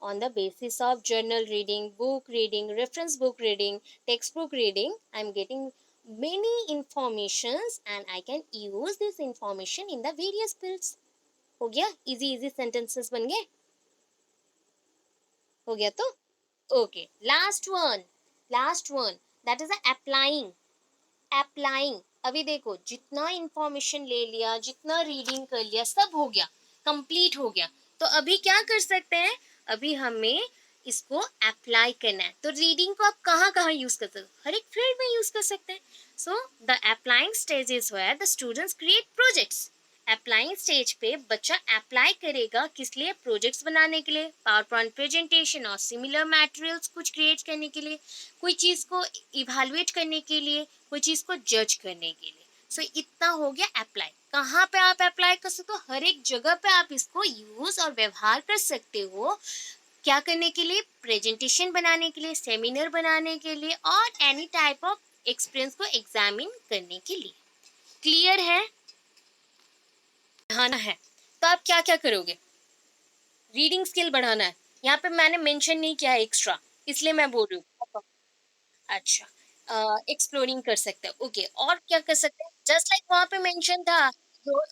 on the basis of journal reading, book reading, reference book reading, textbook reading, I'm getting many informations and I can use this information in the various fields. हो गया, easy easy sentences बन गए, हो गया तो। Okay, last one that is applying. Applying, अभी देखो जितना इंफॉर्मेशन ले लिया, जितना रीडिंग कर लिया, सब हो गया, कंप्लीट हो गया। तो अभी क्या कर सकते हैं, अभी हमें इसको अप्लाई करना है। तो रीडिंग को आप कहाँ कहाँ यूज कर सकते हो, हर एक फील्ड में यूज कर सकते हैं। So the applying stage is where the students create projects. Applying stage पे बच्चा अप्लाई करेगा, किस लिए, प्रोजेक्ट्स बनाने के लिए, पावर पॉइंट प्रेजेंटेशन और सिमिलर मटेरियल्स कुछ क्रिएट करने के लिए, कोई चीज़ को इवेलुएट करने के लिए, कोई चीज़ को जज करने के लिए। सो इतना हो गया अप्लाई। कहाँ पे आप अप्लाई कर सकते हो? हर एक जगह पे आप इसको यूज़ और व्यवहार कर सकते हो। क्या करने के लिए? प्रेजेंटेशन बनाने के लिए, सेमिनार बनाने के लिए और एनी टाइप ऑफ एक्सपीरियंस को एग्जामिन करने के लिए। क्लियर है? बढ़ाना है तो आप क्या क्या करोगे? रीडिंग स्किल बढ़ाना है। यहाँ पे मैंने मेंशन नहीं किया है एक्स्ट्रा, इसलिए मैं बोल रही हूँ। अच्छा, एक्सप्लोरिंग कर सकते हैं, ओके। और क्या कर सकते हैं? जस्ट लाइक वहाँ पे मेंशन था, रोल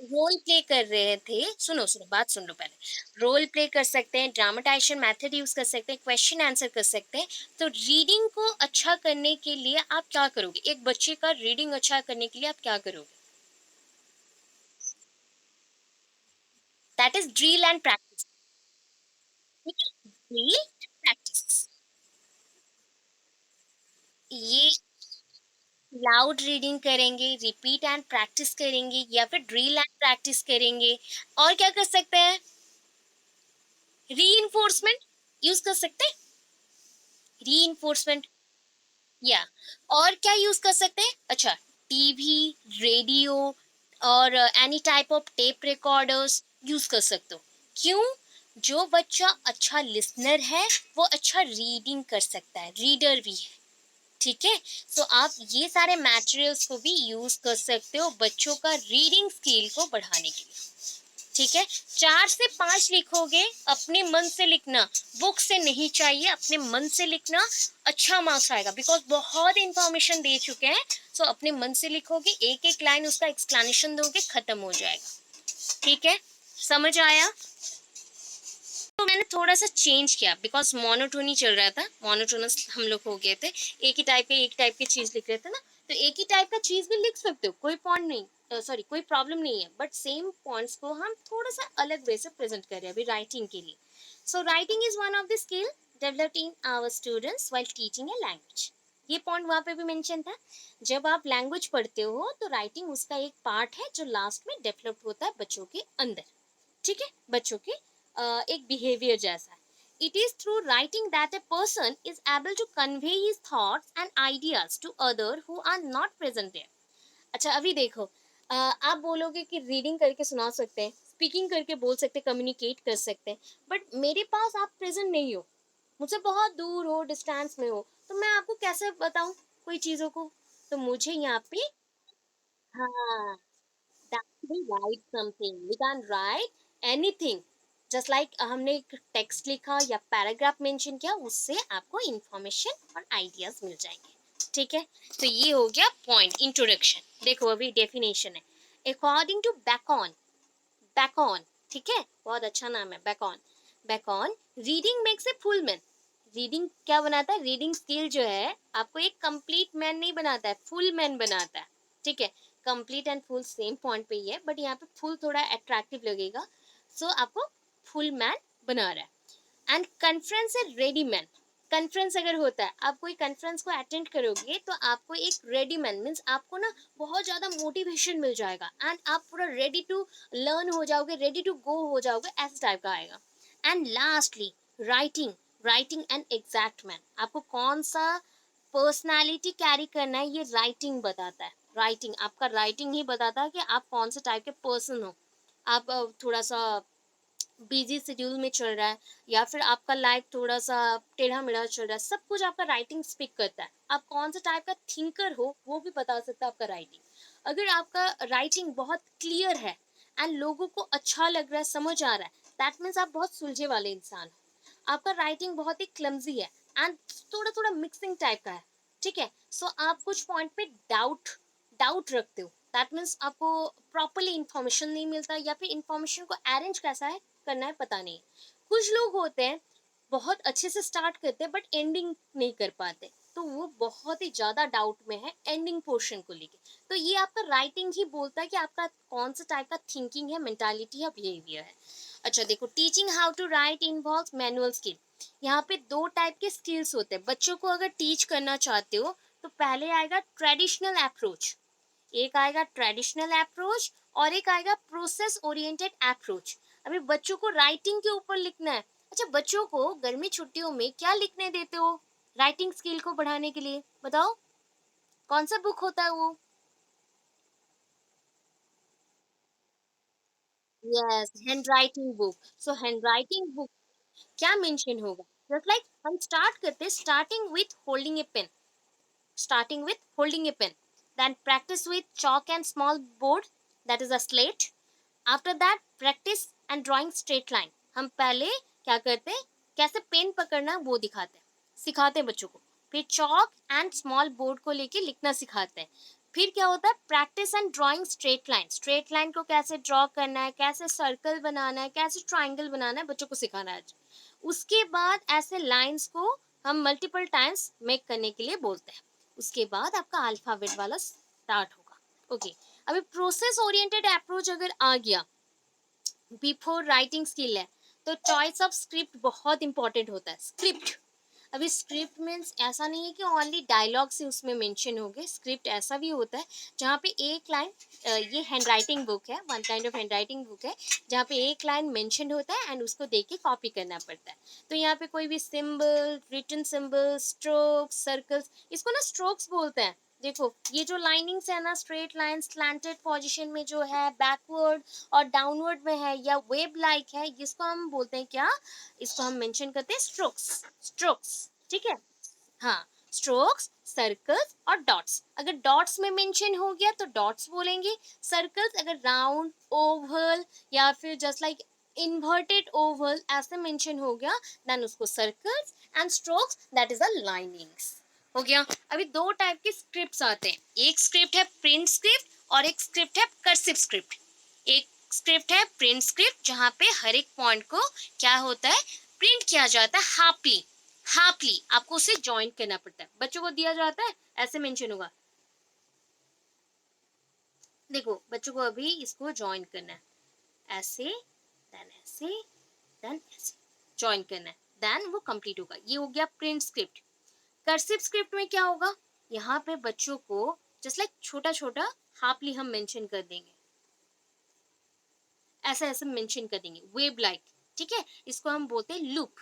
रोल प्ले कर रहे थे। सुनो सुनो, बात सुन लो पहले। रोल प्ले कर सकते हैं, ड्रामेटाइजेशन मेथड यूज कर सकते हैं, क्वेश्चन आंसर कर सकते हैं। तो रीडिंग को अच्छा करने के लिए आप क्या करोगे? एक बच्चे का रीडिंग अच्छा करने के लिए आप क्या करोगे? That is drill and practice. ठीक है, ड्रिल एंड प्रैक्टिस। ये लाउड रीडिंग करेंगे, रिपीट एंड प्रैक्टिस करेंगे, या फिर ड्रिल एंड प्रैक्टिस करेंगे। और क्या कर सकते हैं? रीइंफोर्समेंट यूज कर सकते हैं। रीइंफोर्समेंट, या और क्या यूज कर सकते हैं? अच्छा, टीवी, रेडियो और any type of tape recorders use कर सकते हो। क्यों? जो बच्चा अच्छा लिसनर है वो अच्छा रीडिंग कर सकता है, रीडर भी है। ठीक है, तो आप ये सारे मटेरियल्स को भी यूज कर सकते हो बच्चों का रीडिंग स्किल को बढ़ाने के लिए। ठीक है, 4 से 5 लिखोगे, अपने मन से लिखना, बुक से नहीं चाहिए, अपने मन से लिखना। अच्छा मार्क्स आएगा, बिकॉज बहुत इंफॉर्मेशन दे चुके हैं। सो अपने मन से लिखोगे, एक एक लाइन उसका एक्सप्लेनेशन दोगे, खत्म हो जाएगा। ठीक है, समझ आया? तो मैंने थोड़ा सा चेंज किया, बिकॉज मोनोटोनी चल रहा था, मोनोटोनस हम लोग हो गए थे। एक ही टाइप के चीज लिख रहे थे ना। तो एक ही टाइप का चीज भी लिख सकते हो, कोई पॉइंट नहीं, सॉरी कोई प्रॉब्लम नहीं है। बट सेम पॉइंट्स को हम थोड़ा सा अलग वे से प्रेजेंट कर रहे हैं अभी राइटिंग के लिए। So writing is one of the skill developed in our students while teaching a language. ये पॉइंट वहां पे भी मेंशन था। जब आप लैंग्वेज पढ़ते हो तो राइटिंग उसका एक पार्ट है जो लास्ट में डेवलप होता है बच्चों के अंदर। ठीक है, बच्चों के एक बिहेवियर जैसा है। It is through writing that a person is able to convey his thoughts and ideas to other who are not present there. अच्छा, अभी देखो, आप बोलोगे कि रीडिंग करके सुना सकते हैं, स्पीकिंग करके बोल सकते हैं, कम्युनिकेट कर सकते हैं। बट मेरे पास आप प्रेजेंट नहीं हो, मुझसे बहुत दूर हो, डिस्टेंस में हो, तो मैं आपको कैसे बताऊं कोई चीज़ों को? तो मुझे यहाँ पे, हाँ, that we write something, we can write anything, just like हमने एक टेक्स्ट लिखा या पैराग्राफ मेंशन किया, उससे आपको इंफॉर्मेशन और आइडियाज मिल जाएंगे। ठीक है, तो ये हो गया पॉइंट इंट्रोडक्शन। देखो अभी डेफिनेशन है, अकॉर्डिंग टू बैकॉन। बैकॉन, ठीक है, बहुत अच्छा नाम है Bacon. Bacon, reading makes a full man. Reading क्या बनाता है? रीडिंग स्किल जो है आपको एक कंप्लीट मैन नहीं बनाता है, फुल मैन बनाता है। ठीक है, complete and full same point पे ही है, बट यहाँ पे फुल थोड़ा अट्रैक्टिव लगेगा। सो आपको फुल मैन बना रहा है। एंड कॉन्फ्रेंस है रेडी मैन। कॉन्फ्रेंस अगर होता है, आप कोई कॉन्फ्रेंस को अटेंड करोगे तो आपको एक रेडी मैन मीन्स आपको ना बहुत ज़्यादा मोटिवेशन मिल जाएगा एंड आप पूरा रेडी टू लर्न हो जाओगे, रेडी टू गो हो जाओगे, ऐसे टाइप का आएगा। And lastly writing. Writing and exact man, आपको कौन सा पर्सनालिटी कैरी करना है ये राइटिंग बताता है। राइटिंग, आपका राइटिंग ही बताता है कि आप कौन से टाइप के पर्सन हो। आप थोड़ा सा बिजी शेड्यूल में चल रहा है, या फिर आपका लाइफ थोड़ा सा टेढ़ा मेढ़ा चल रहा है, सब कुछ आपका राइटिंग स्पीक करता है। आप कौन सा टाइप का थिंकर हो वो भी बता सकता है आपका राइटिंग। अगर आपका राइटिंग बहुत क्लियर है एंड लोगों को अच्छा लग रहा है, समझ आ रहा है, दैट मीन्स आप बहुत सुलझे वाले इंसान हो। आपका राइटिंग बहुत ही क्लमजी है एंड थोड़ा थोड़ा मिक्सिंग टाइप का है। ठीक है, सो आप कुछ पॉइंट पे डाउट डाउट रखते हो, दैट मीन्स आपको प्रॉपरली इंफॉर्मेशन नहीं मिलता, या फिर इंफॉर्मेशन को अरेंज कैसा है करना है पता नहीं। कुछ लोग होते हैं बहुत अच्छे से स्टार्ट करते हैं बट एंडिंग नहीं कर पाते, तो वो बहुत ही ज्यादा डाउट में है एंडिंग पोर्शन को लेके। तो ये आपका राइटिंग ही बोलता है कि आपका कौन सा टाइप का थिंकिंग है, मेंटालिटी है, बिहेवियर है। अच्छा देखो, teaching how to write involves manual skill. यहाँ पे 2 टाइप के स्किल्स होते हैं। बच्चों को अगर टीच करना चाहते हो तो पहले आएगा ट्रेडिशनल अप्रोच, एक आएगा ट्रेडिशनल अप्रोच और एक आएगा प्रोसेस ओरिएंटेड अप्रोच। अभी बच्चों को राइटिंग के ऊपर लिखना है। अच्छा, बच्चों को गर्मी छुट्टियों में क्या लिखने देते हो राइटिंग स्किल को बढ़ाने के लिए? बताओ, कौन सा बुक होता है वो? Yes, handwriting book. So handwriting book क्या मेंशन होगा? जस्ट लाइक हम स्टार्ट करते हैं, starting with holding a pen, then practice with chalk and small board, that is a slate. After that practice and drawing straight line. हम पहले क्या करते हैं, कैसे पेन पकड़ना वो दिखाते हैं, सिखाते हैं बच्चों को। फिर चॉक एंड स्मॉल बोर्ड को लेके लिखना सिखाते हैं। फिर क्या होता है, practice and drawing straight line को कैसे ड्रॉ करना है, कैसे सर्कल बनाना है, कैसे ट्राइंगल बनाना है, बच्चों को सिखाना है। उसके बाद ऐसे लाइंस को हम मल्टीपल टाइम्स मेक करने के लिए बोलते हैं। उसके बाद आपका अल्फाबेट वाला स्टार्ट होगा। ओके, अभी प्रोसेस ओरिएंटेड अप्रोच अगर आ गया, बिफोर राइटिंग स्किल है, तो चॉइस ऑफ स्क्रिप्ट बहुत इंपॉर्टेंट होता है। स्क्रिप्ट, अभी स्क्रिप्ट मीन्स ऐसा नहीं है कि ओनली डायलॉग से उसमें मेंशन हो गए। स्क्रिप्ट ऐसा भी होता है जहाँ पे एक लाइन, ये हैंड राइटिंग बुक है, one kind of hand writing book है, जहाँ पे एक लाइन मेंशन होता है एंड उसको देख के कॉपी करना पड़ता है। तो यहाँ पे कोई भी symbol, written symbol, strokes, circles, इसको ना स्ट्रोक्स बोलते हैं। देखो ये जो लाइनिंग्स है ना, स्ट्रेट लाइन स्लैंटेड पोजीशन में जो है, बैकवर्ड और डाउनवर्ड में है, या वेब लाइक है, इसको हम बोलते हैं क्या, इसको हम मेंशन करते हैं स्ट्रोक्स। स्ट्रोक्स, ठीक है। हाँ, स्ट्रोक्स, सर्कल्स और डॉट्स। अगर डॉट्स में मेंशन हो गया तो डॉट्स बोलेंगे। सर्कल्स अगर राउंड, ओवल या फिर जस्ट लाइक इन्वर्टेड ओवल ऐसे मेंशन हो गया, देन उसको circles, and strokes that is a linings हो गया। अभी दो टाइप के स्क्रिप्ट्स आते हैं, एक स्क्रिप्ट है प्रिंट स्क्रिप्ट और एक स्क्रिप्ट है कर्सिव स्क्रिप्ट। एक स्क्रिप्ट है प्रिंट स्क्रिप्ट, जहाँ पे हर एक पॉइंट को क्या होता है, प्रिंट किया जाता है हाफली। हाफली आपको उसे ज्वाइन करना पड़ता है, बच्चों को दिया जाता है ऐसे मेंशन होगा। देखो बच्चों को अभी इसको ज्वाइन करना है, ऐसे देन ऐसे ज्वाइन करना है, देन वो कंप्लीट होगा। ये हो गया प्रिंट स्क्रिप्ट। कर्सिव स्क्रिप्ट में क्या होगा, यहाँ पे बच्चों को जस्ट लाइक छोटा छोटा हाफली हम मेंशन कर देंगे, ऐसा ऐसे मेंशन कर देंगे, वेब लाइक, ठीक है। इसको हम बोलते हैं लूप।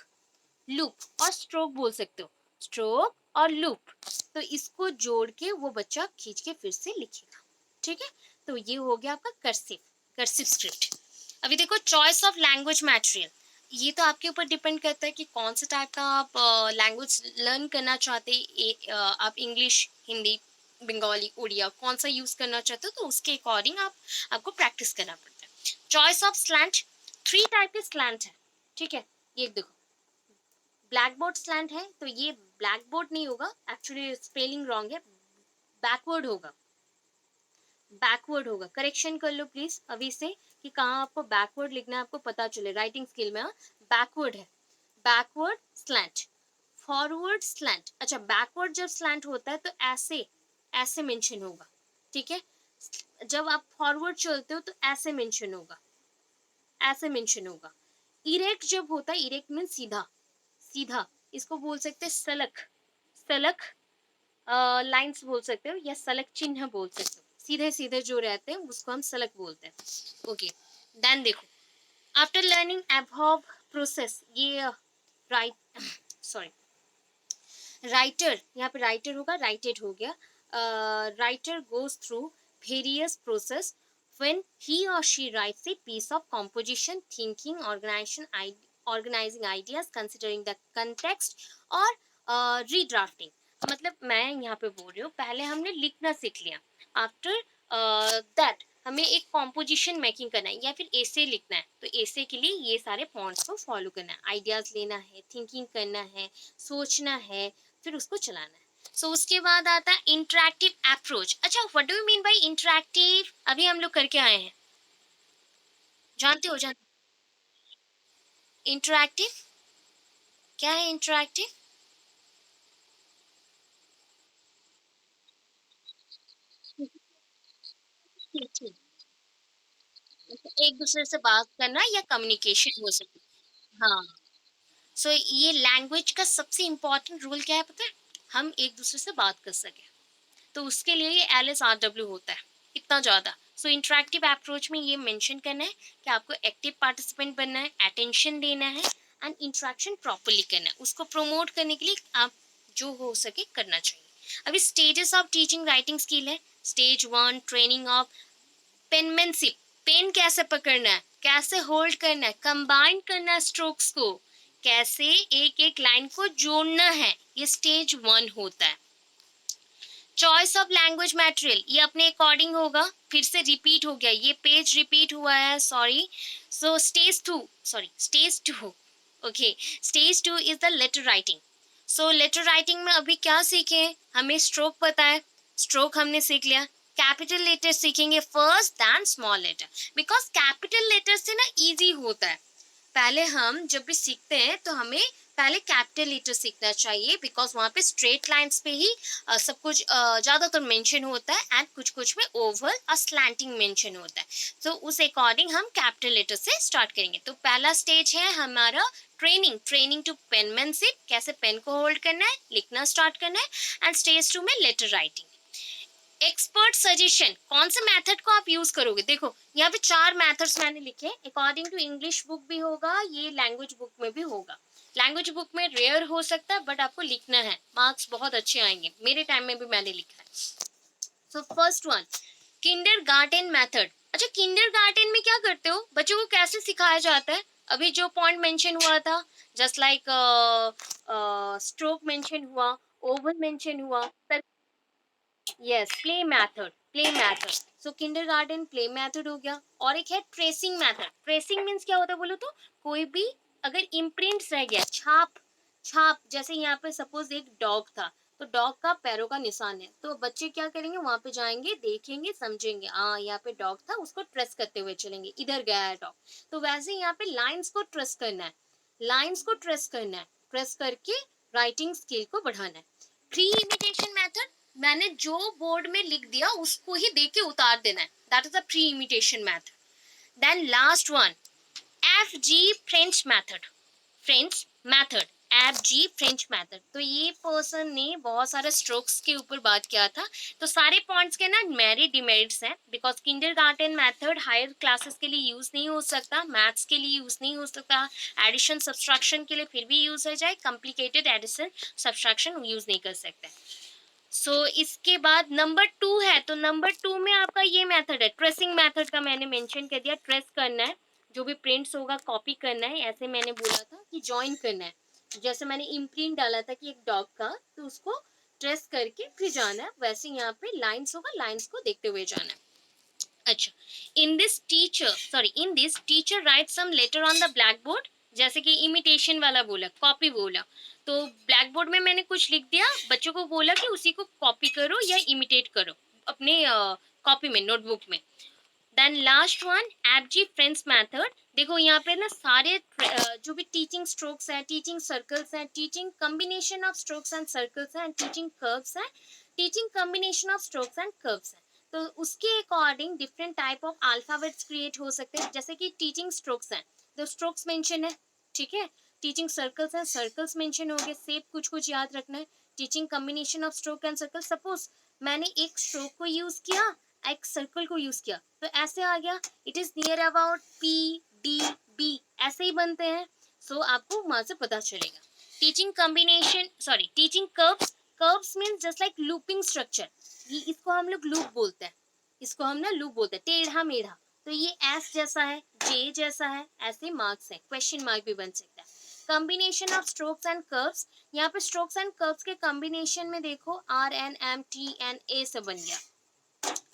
लूप और स्ट्रोक बोल सकते हो, स्ट्रोक और लूप। तो इसको जोड़ के वो बच्चा खींच के फिर से लिखेगा, ठीक है। तो ये हो गया आपका कर्सिव, कर्सिव स्क्रिप्ट। अभी देखो चॉइस ऑफ लैंग्वेज मटेरियल, ये तो आपके ऊपर डिपेंड करता है कि कौन सा टाइप का आप लैंग्वेज लर्न करना चाहते हैं। आप इंग्लिश, हिंदी, बंगाली, उड़िया कौन सा यूज करना चाहते हो, तो उसके अकॉर्डिंग आपको प्रैक्टिस करना पड़ता है। Choice of slant, three type के स्लैंट है, ठीक है। ये देखो ब्लैक बोर्ड स्लैंट है, तो ये ब्लैक बोर्ड नहीं होगा, एक्चुअली स्पेलिंग रॉन्ग है, बैकवर्ड होगा। बैकवर्ड होगा, करेक्शन कर लो प्लीज अभी से कि कहाँ आपको बैकवर्ड लिखना है, आपको पता चले राइटिंग स्किल में। बैकवर्ड है, बैकवर्ड स्लैंट। फॉरवर्ड स्लैंट, अच्छा बैकवर्ड जब स्लैंट होता है तो ऐसे ऐसे मेंशन होगा, ठीक है। जब आप फॉरवर्ड चलते हो तो ऐसे मेंशन होगा, ऐसे मेंशन होगा। इरेक्ट जब होता है, इरेक्ट मीन सीधा, सीधा, इसको बोल सकते हैं सलक, सलक लाइंस बोल सकते हो, या सलक चिन्ह बोल सकते हो। सीधे सीधे जो रहते हैं उसको हम सलक बोलते हैं। ओके, देन देखो आफ्टर लर्निंग अबव प्रोसेस, ये राइट सॉरी राइटर, यहाँ पे राइटर होगा, राइटेड हो गया। Writer goes through various process when he or she writes a piece of composition, thinking, organizing ideas, considering the context, और redrafting। मतलब मैं यहाँ पे बोल रही हूँ, पहले हमने लिखना सीख लिया, आफ्टर दैट हमें एक कॉम्पोजिशन मेकिंग करना है या फिर एसे लिखना है, तो एसे के लिए ये सारे पॉइंट्स को फॉलो करना है, आइडियाज लेना है, थिंकिंग करना है, सोचना है, फिर उसको चलाना है। सो उसके बाद आता है इंटरेक्टिव अप्रोच। अच्छा, what do you mean by interactive, अभी हम लोग करके आए हैं, जानते हो, जानते, इंटरेक्टिव क्या है, इंटरेक्टिव? ठीक ठीक, एक दूसरे से बात करना या कम्युनिकेशन हो सकती है, हाँ। सो ये लैंग्वेज का सबसे इम्पोर्टेंट रूल क्या है पता है, हम एक दूसरे से बात कर सके, तो उसके लिए ये LSRW होता है, इतना ज़्यादा। सो इंटरेक्टिव अप्रोच में ये मेंशन करना है कि आपको एक्टिव पार्टिसिपेंट बनना है, अटेंशन देना है, एंड इंटरेक्शन प्रॉपरली करना है, उसको प्रमोट करने के लिए आप जो हो सके करना चाहिए। अभी stages of teaching writing skill है। Stage 1 training of penmanship, pen कैसे पकड़ना है, कैसे होल्ड करना है, कंबाइन करना है स्ट्रोक्स को, कैसे एक एक लाइन को जोड़ना है, ये स्टेज 1 होता है। चॉइस ऑफ लैंग्वेज मटेरियल, ये अपने अकॉर्डिंग होगा, फिर से रिपीट हो गया, ये पेज रिपीट हुआ है, sorry. So stage 2 okay, stage 2 is the letter writing. So letter writing में अभी क्या सीखे, हमें स्ट्रोक पता है, स्ट्रोक हमने सीख लिया। कैपिटल लेटर सीखेंगे first then small letter, because capital letter से ना इजी होता है। पहले हम जब भी सीखते हैं तो हमें पहले कैपिटल लेटर सीखना चाहिए, बिकॉज वहाँ पे स्ट्रेट लाइंस पे ही सब कुछ ज़्यादातर मेंशन होता है, एंड कुछ कुछ में ओवल और स्लैंटिंग मेंशन होता है। तो उस अकॉर्डिंग हम कैपिटल लेटर से स्टार्ट करेंगे। तो पहला स्टेज है हमारा ट्रेनिंग टू पेनमैनशिप, कैसे पेन को होल्ड करना है, लिखना स्टार्ट करना है। एंड स्टेज 2 में लेटर राइटिंग। एक्सपर्ट सजेशन, कौन से मेथड को आप यूज करोगे, देखो यहाँ पे 4 मेथड्स मैंने लिखे, अकॉर्डिंग टू इंग्लिश बुक भी होगा, ये लैंग्वेज बुक में भी होगा। लैंग्वेज बुक में रेयर हो सकता है, बट आपको लिखना है, मार्क्स बहुत अच्छे आएंगे, मेरे टाइम में भी मैंने लिखा है। So first one, kindergarten method. अच्छा, किंडरगार्टन में क्या करते हो, बच्चों को कैसे सिखाया जाता है, अभी जो पॉइंट मेंशन हुआ था, जस्ट लाइक स्ट्रोक मेंशन हुआ, ओवल मेंशन हुआ, यस, प्ले मैथड। सो किंडरगार्टन प्ले मैथड हो गया। और एक है ट्रेसिंग मैथड। ट्रेसिंग मीन्स क्या होता है बोलो तो, कोई भी अगर इम्प्रिंट्स रह गया, छाप छाप, जैसे यहाँ पे सपोज एक डॉग था, तो डॉग का पैरों का निशान है, तो बच्चे क्या करेंगे, वहां पे जाएंगे, देखेंगे, समझेंगे, हाँ यहाँ पे डॉग था, उसको ट्रेस करते हुए चलेंगे, इधर गया है डॉग। तो वैसे यहाँ पे लाइंस को ट्रेस करना है, लाइंस को ट्रेस करना है, ट्रेस करके राइटिंग स्किल को बढ़ाना है। प्री इमिटेशन मेथड, मैंने जो बोर्ड में लिख दिया उसको ही देख के उतार देना है, that is the pre imitation method. Then last one, FG French method. French method, FG French method. तो ये पर्सन ने बहुत सारे स्ट्रोक्स के ऊपर बात किया था। तो सारे पॉइंट्स के ना मेरिट डिमेरिट्स हैं, because kindergarten method higher classes के लिए यूज नहीं हो सकता, मैथ्स के लिए यूज नहीं हो सकता, एडिशन सब्सट्रैक्शन के लिए फिर भी यूज हो जाए, कॉम्प्लिकेटेड एडिशन सब्सट्रैक्शन यूज नहीं कर सकते। इसके बाद नंबर 2 है, तो नंबर 2 में आपका ये मेथड है, ट्रेसिंग मेथड का मैंने मेंशन कर दिया, ट्रेस करना है, जो भी प्रिंट्स होगा कॉपी करना है, ऐसे मैंने बोला था कि ज्वाइन करना है, जैसे मैंने इम्प्रिंट डाला था कि एक डॉग का, तो उसको ट्रेस करके फिर जाना है, वैसे यहाँ पे लाइंस होगा, लाइंस को देखते हुए जाना है। अच्छा, in this teacher write some letter on the black board, जैसे कि इमिटेशन वाला बोला, कॉपी बोला, तो ब्लैक बोर्ड में मैंने कुछ लिख दिया, बच्चों को बोला कि उसी को कॉपी करो या इमिटेट करो अपने कॉपी में, नोटबुक में। Then last one, F G friends method. देखो यहाँ पे ना सारे जो भी टीचिंग स्ट्रोक्स हैं, टीचिंग सर्कल्स हैं, teaching combination of strokes and circles हैं, टीचिंग कर्व्स हैं, teaching combination of strokes and curves हैं। तो उसके according different type of alphabets create हो सकते हैं, जैसे कि टीचिंग स्ट्रोक्स हैं तो स्ट्रोक्स मेंशन है, ठीक है। टीचिंग सर्कल्स हैं, सर्कल्स मेंशन हो गए, सेप कुछ कुछ याद रखना है। Teaching combination of stroke and circle, suppose मैंने एक स्ट्रोक को यूज किया, एक सर्कल को यूज किया, तो ऐसे आ गया, it is near about PDB, ऐसे ही बनते हैं। आपको वहां से पता चलेगा। Teaching combination, sorry, teaching curves. Curves means just like looping structure, ये इसको हम लोग लूप बोलते हैं, इसको हम ना लूप बोलते हैं, टेढ़ा मेढ़ा। तो ये S जैसा है, J जैसा है, ऐसे मार्क्स है, क्वेश्चन मार्क भी बन सकता है। Combination of strokes and curves, यहाँ पे स्ट्रोक्स एंड कर्व्स के कॉम्बिनेशन में देखो RNMTNA से बन गया।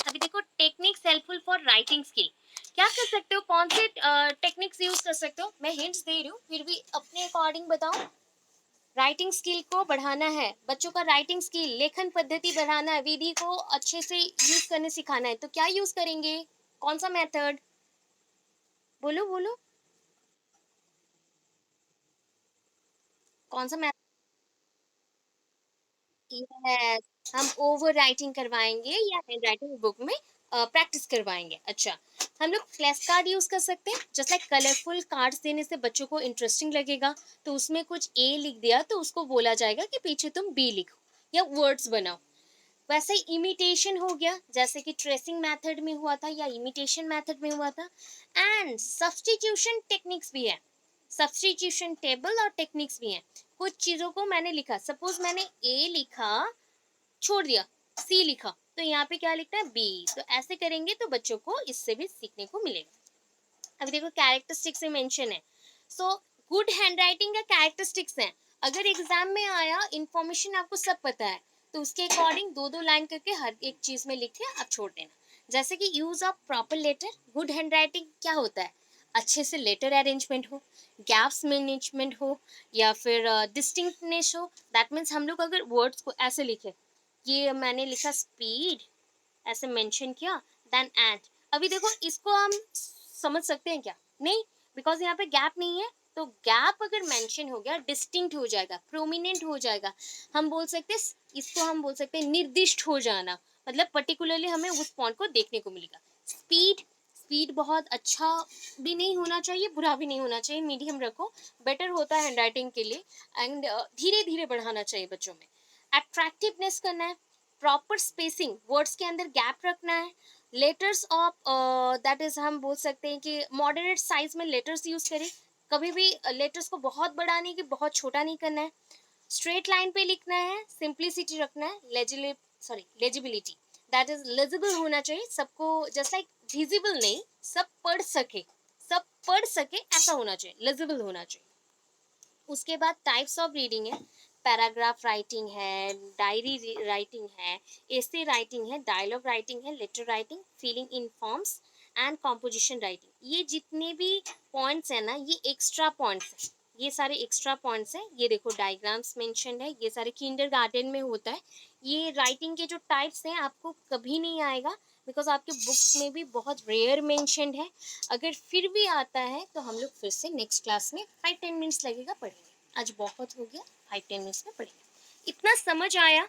अभी देखो, techniques helpful for writing skill, क्या कर सकते हो, कौन से टेक्निक्स यूज कर सकते हो, मैं हिंट्स दे रही हूँ, फिर भी अपने अकॉर्डिंग बताओ। राइटिंग स्किल को बढ़ाना है, बच्चों का राइटिंग स्किल, लेखन पद्धति बढ़ाना है, विधि को अच्छे से यूज करने सिखाना है, तो क्या यूज करेंगे, कौन सा मेथड, बोलो बोलो, कौन सा मेथड। यस, हम ओवर राइटिंग करवाएंगे या हैंड राइटिंग बुक में प्रैक्टिस करवाएंगे। अच्छा, हम लोग फ्लैश कार्ड यूज कर सकते हैं, जस्ट लाइक कलरफुल कार्ड्स देने से बच्चों को इंटरेस्टिंग लगेगा, तो उसमें कुछ A लिख दिया तो उसको बोला जाएगा कि पीछे तुम B लिखो या वर्ड्स बनाओ। वैसे ही इमिटेशन हो गया, जैसे कि ट्रेसिंग मेथड में हुआ था या इमिटेशन मेथड में हुआ था। एंड सब्स्टिट्यूशन टेक्निक्स भी है, सब्स्टिट्यूशन टेबल और टेक्निक्स भी हैं। कुछ चीज़ों को मैंने लिखा, सपोज मैंने A लिखा, छोड़ दिया, C लिखा, तो यहाँ पे क्या लिखना है, B। तो ऐसे करेंगे तो बच्चों को इससे भी सीखने को मिलेगा। अभी देखो कैरेक्टरिस्टिक्स में मेंशन है। सो गुड हैंडराइटिंग का कैरेक्टरिस्टिक्स है। अगर एग्जाम में आया, इंफॉर्मेशन आपको सब पता है, तो उसके अकॉर्डिंग दो दो लाइन करके हर एक चीज में लिख के आप छोड़ देना। जैसे कि use of proper letter, good handwriting क्या होता है, अच्छे से लेटर अरेंजमेंट हो, गैप्स मैनेजमेंट हो, या फिर डिस्टिंक्टनेस हो। दैट मीन्स हम लोग अगर वर्ड्स को ऐसे लिखे, ये मैंने लिखा स्पीड, ऐसे मेंशन किया, देन एंड। अभी देखो इसको हम समझ सकते हैं क्या, नहीं, बिकॉज यहाँ पे गैप नहीं है। तो गैप अगर मेंशन हो गया, डिस्टिंक्ट हो जाएगा, प्रोमिनेंट हो जाएगा। हम बोल सकते हैं, इसको हम बोल सकते हैं निर्दिष्ट हो जाना, मतलब पर्टिकुलरली हमें उस पॉइंट को देखने को मिलेगा। स्पीड, स्पीड बहुत अच्छा भी नहीं होना चाहिए, बुरा भी नहीं होना चाहिए, मीडियम रखो, बेटर होता है हैंडराइटिंग के लिए। एंड धीरे धीरे बढ़ाना चाहिए बच्चों में। अट्रैक्टिवनेस करना है, प्रॉपर स्पेसिंग, वर्ड्स के अंदर गैप रखना है। लेटर्स ऑफ, दैट इज हम बोल सकते हैं कि मॉडरेट साइज में लेटर्स यूज करें। कभी भी लेटर्स को बहुत बड़ा नहीं कि बहुत छोटा नहीं करना है। स्ट्रेट लाइन पे लिखना है, सिंप्लिसिटी रखना है, लेजिबिलिटी, दैट इज लेजिबल होना चाहिए सबको, जस्ट लाइक विजिबल नहीं, सब पढ़ सके, सब पढ़ सके ऐसा होना चाहिए, लेजिबल होना चाहिए। उसके बाद टाइप्स ऑफ रीडिंग है, पैराग्राफ राइटिंग है, डायरी राइटिंग है, एसे राइटिंग है, डायलॉग राइटिंग है, letter writing, filling in forms and composition writing. ये जितने भी पॉइंट्स हैं ना, ये एक्स्ट्रा पॉइंट्स हैं, ये सारे एक्स्ट्रा पॉइंट्स हैं। ये देखो डायग्राम्स मेंशन है, ये सारे किंडरगार्टन में होता है। ये राइटिंग के जो टाइप्स हैं आपको कभी नहीं आएगा, बिकॉज आपके बुक्स में भी बहुत रेयर मेंशनड है। अगर फिर भी आता है तो हम लोग फिर से नेक्स्ट क्लास में 5-10 मिनट्स लगेगा पढ़ेंगे। आज बहुत हो गया, 5-10 मिनट्स में पढ़ेंगे। इतना समझ आया?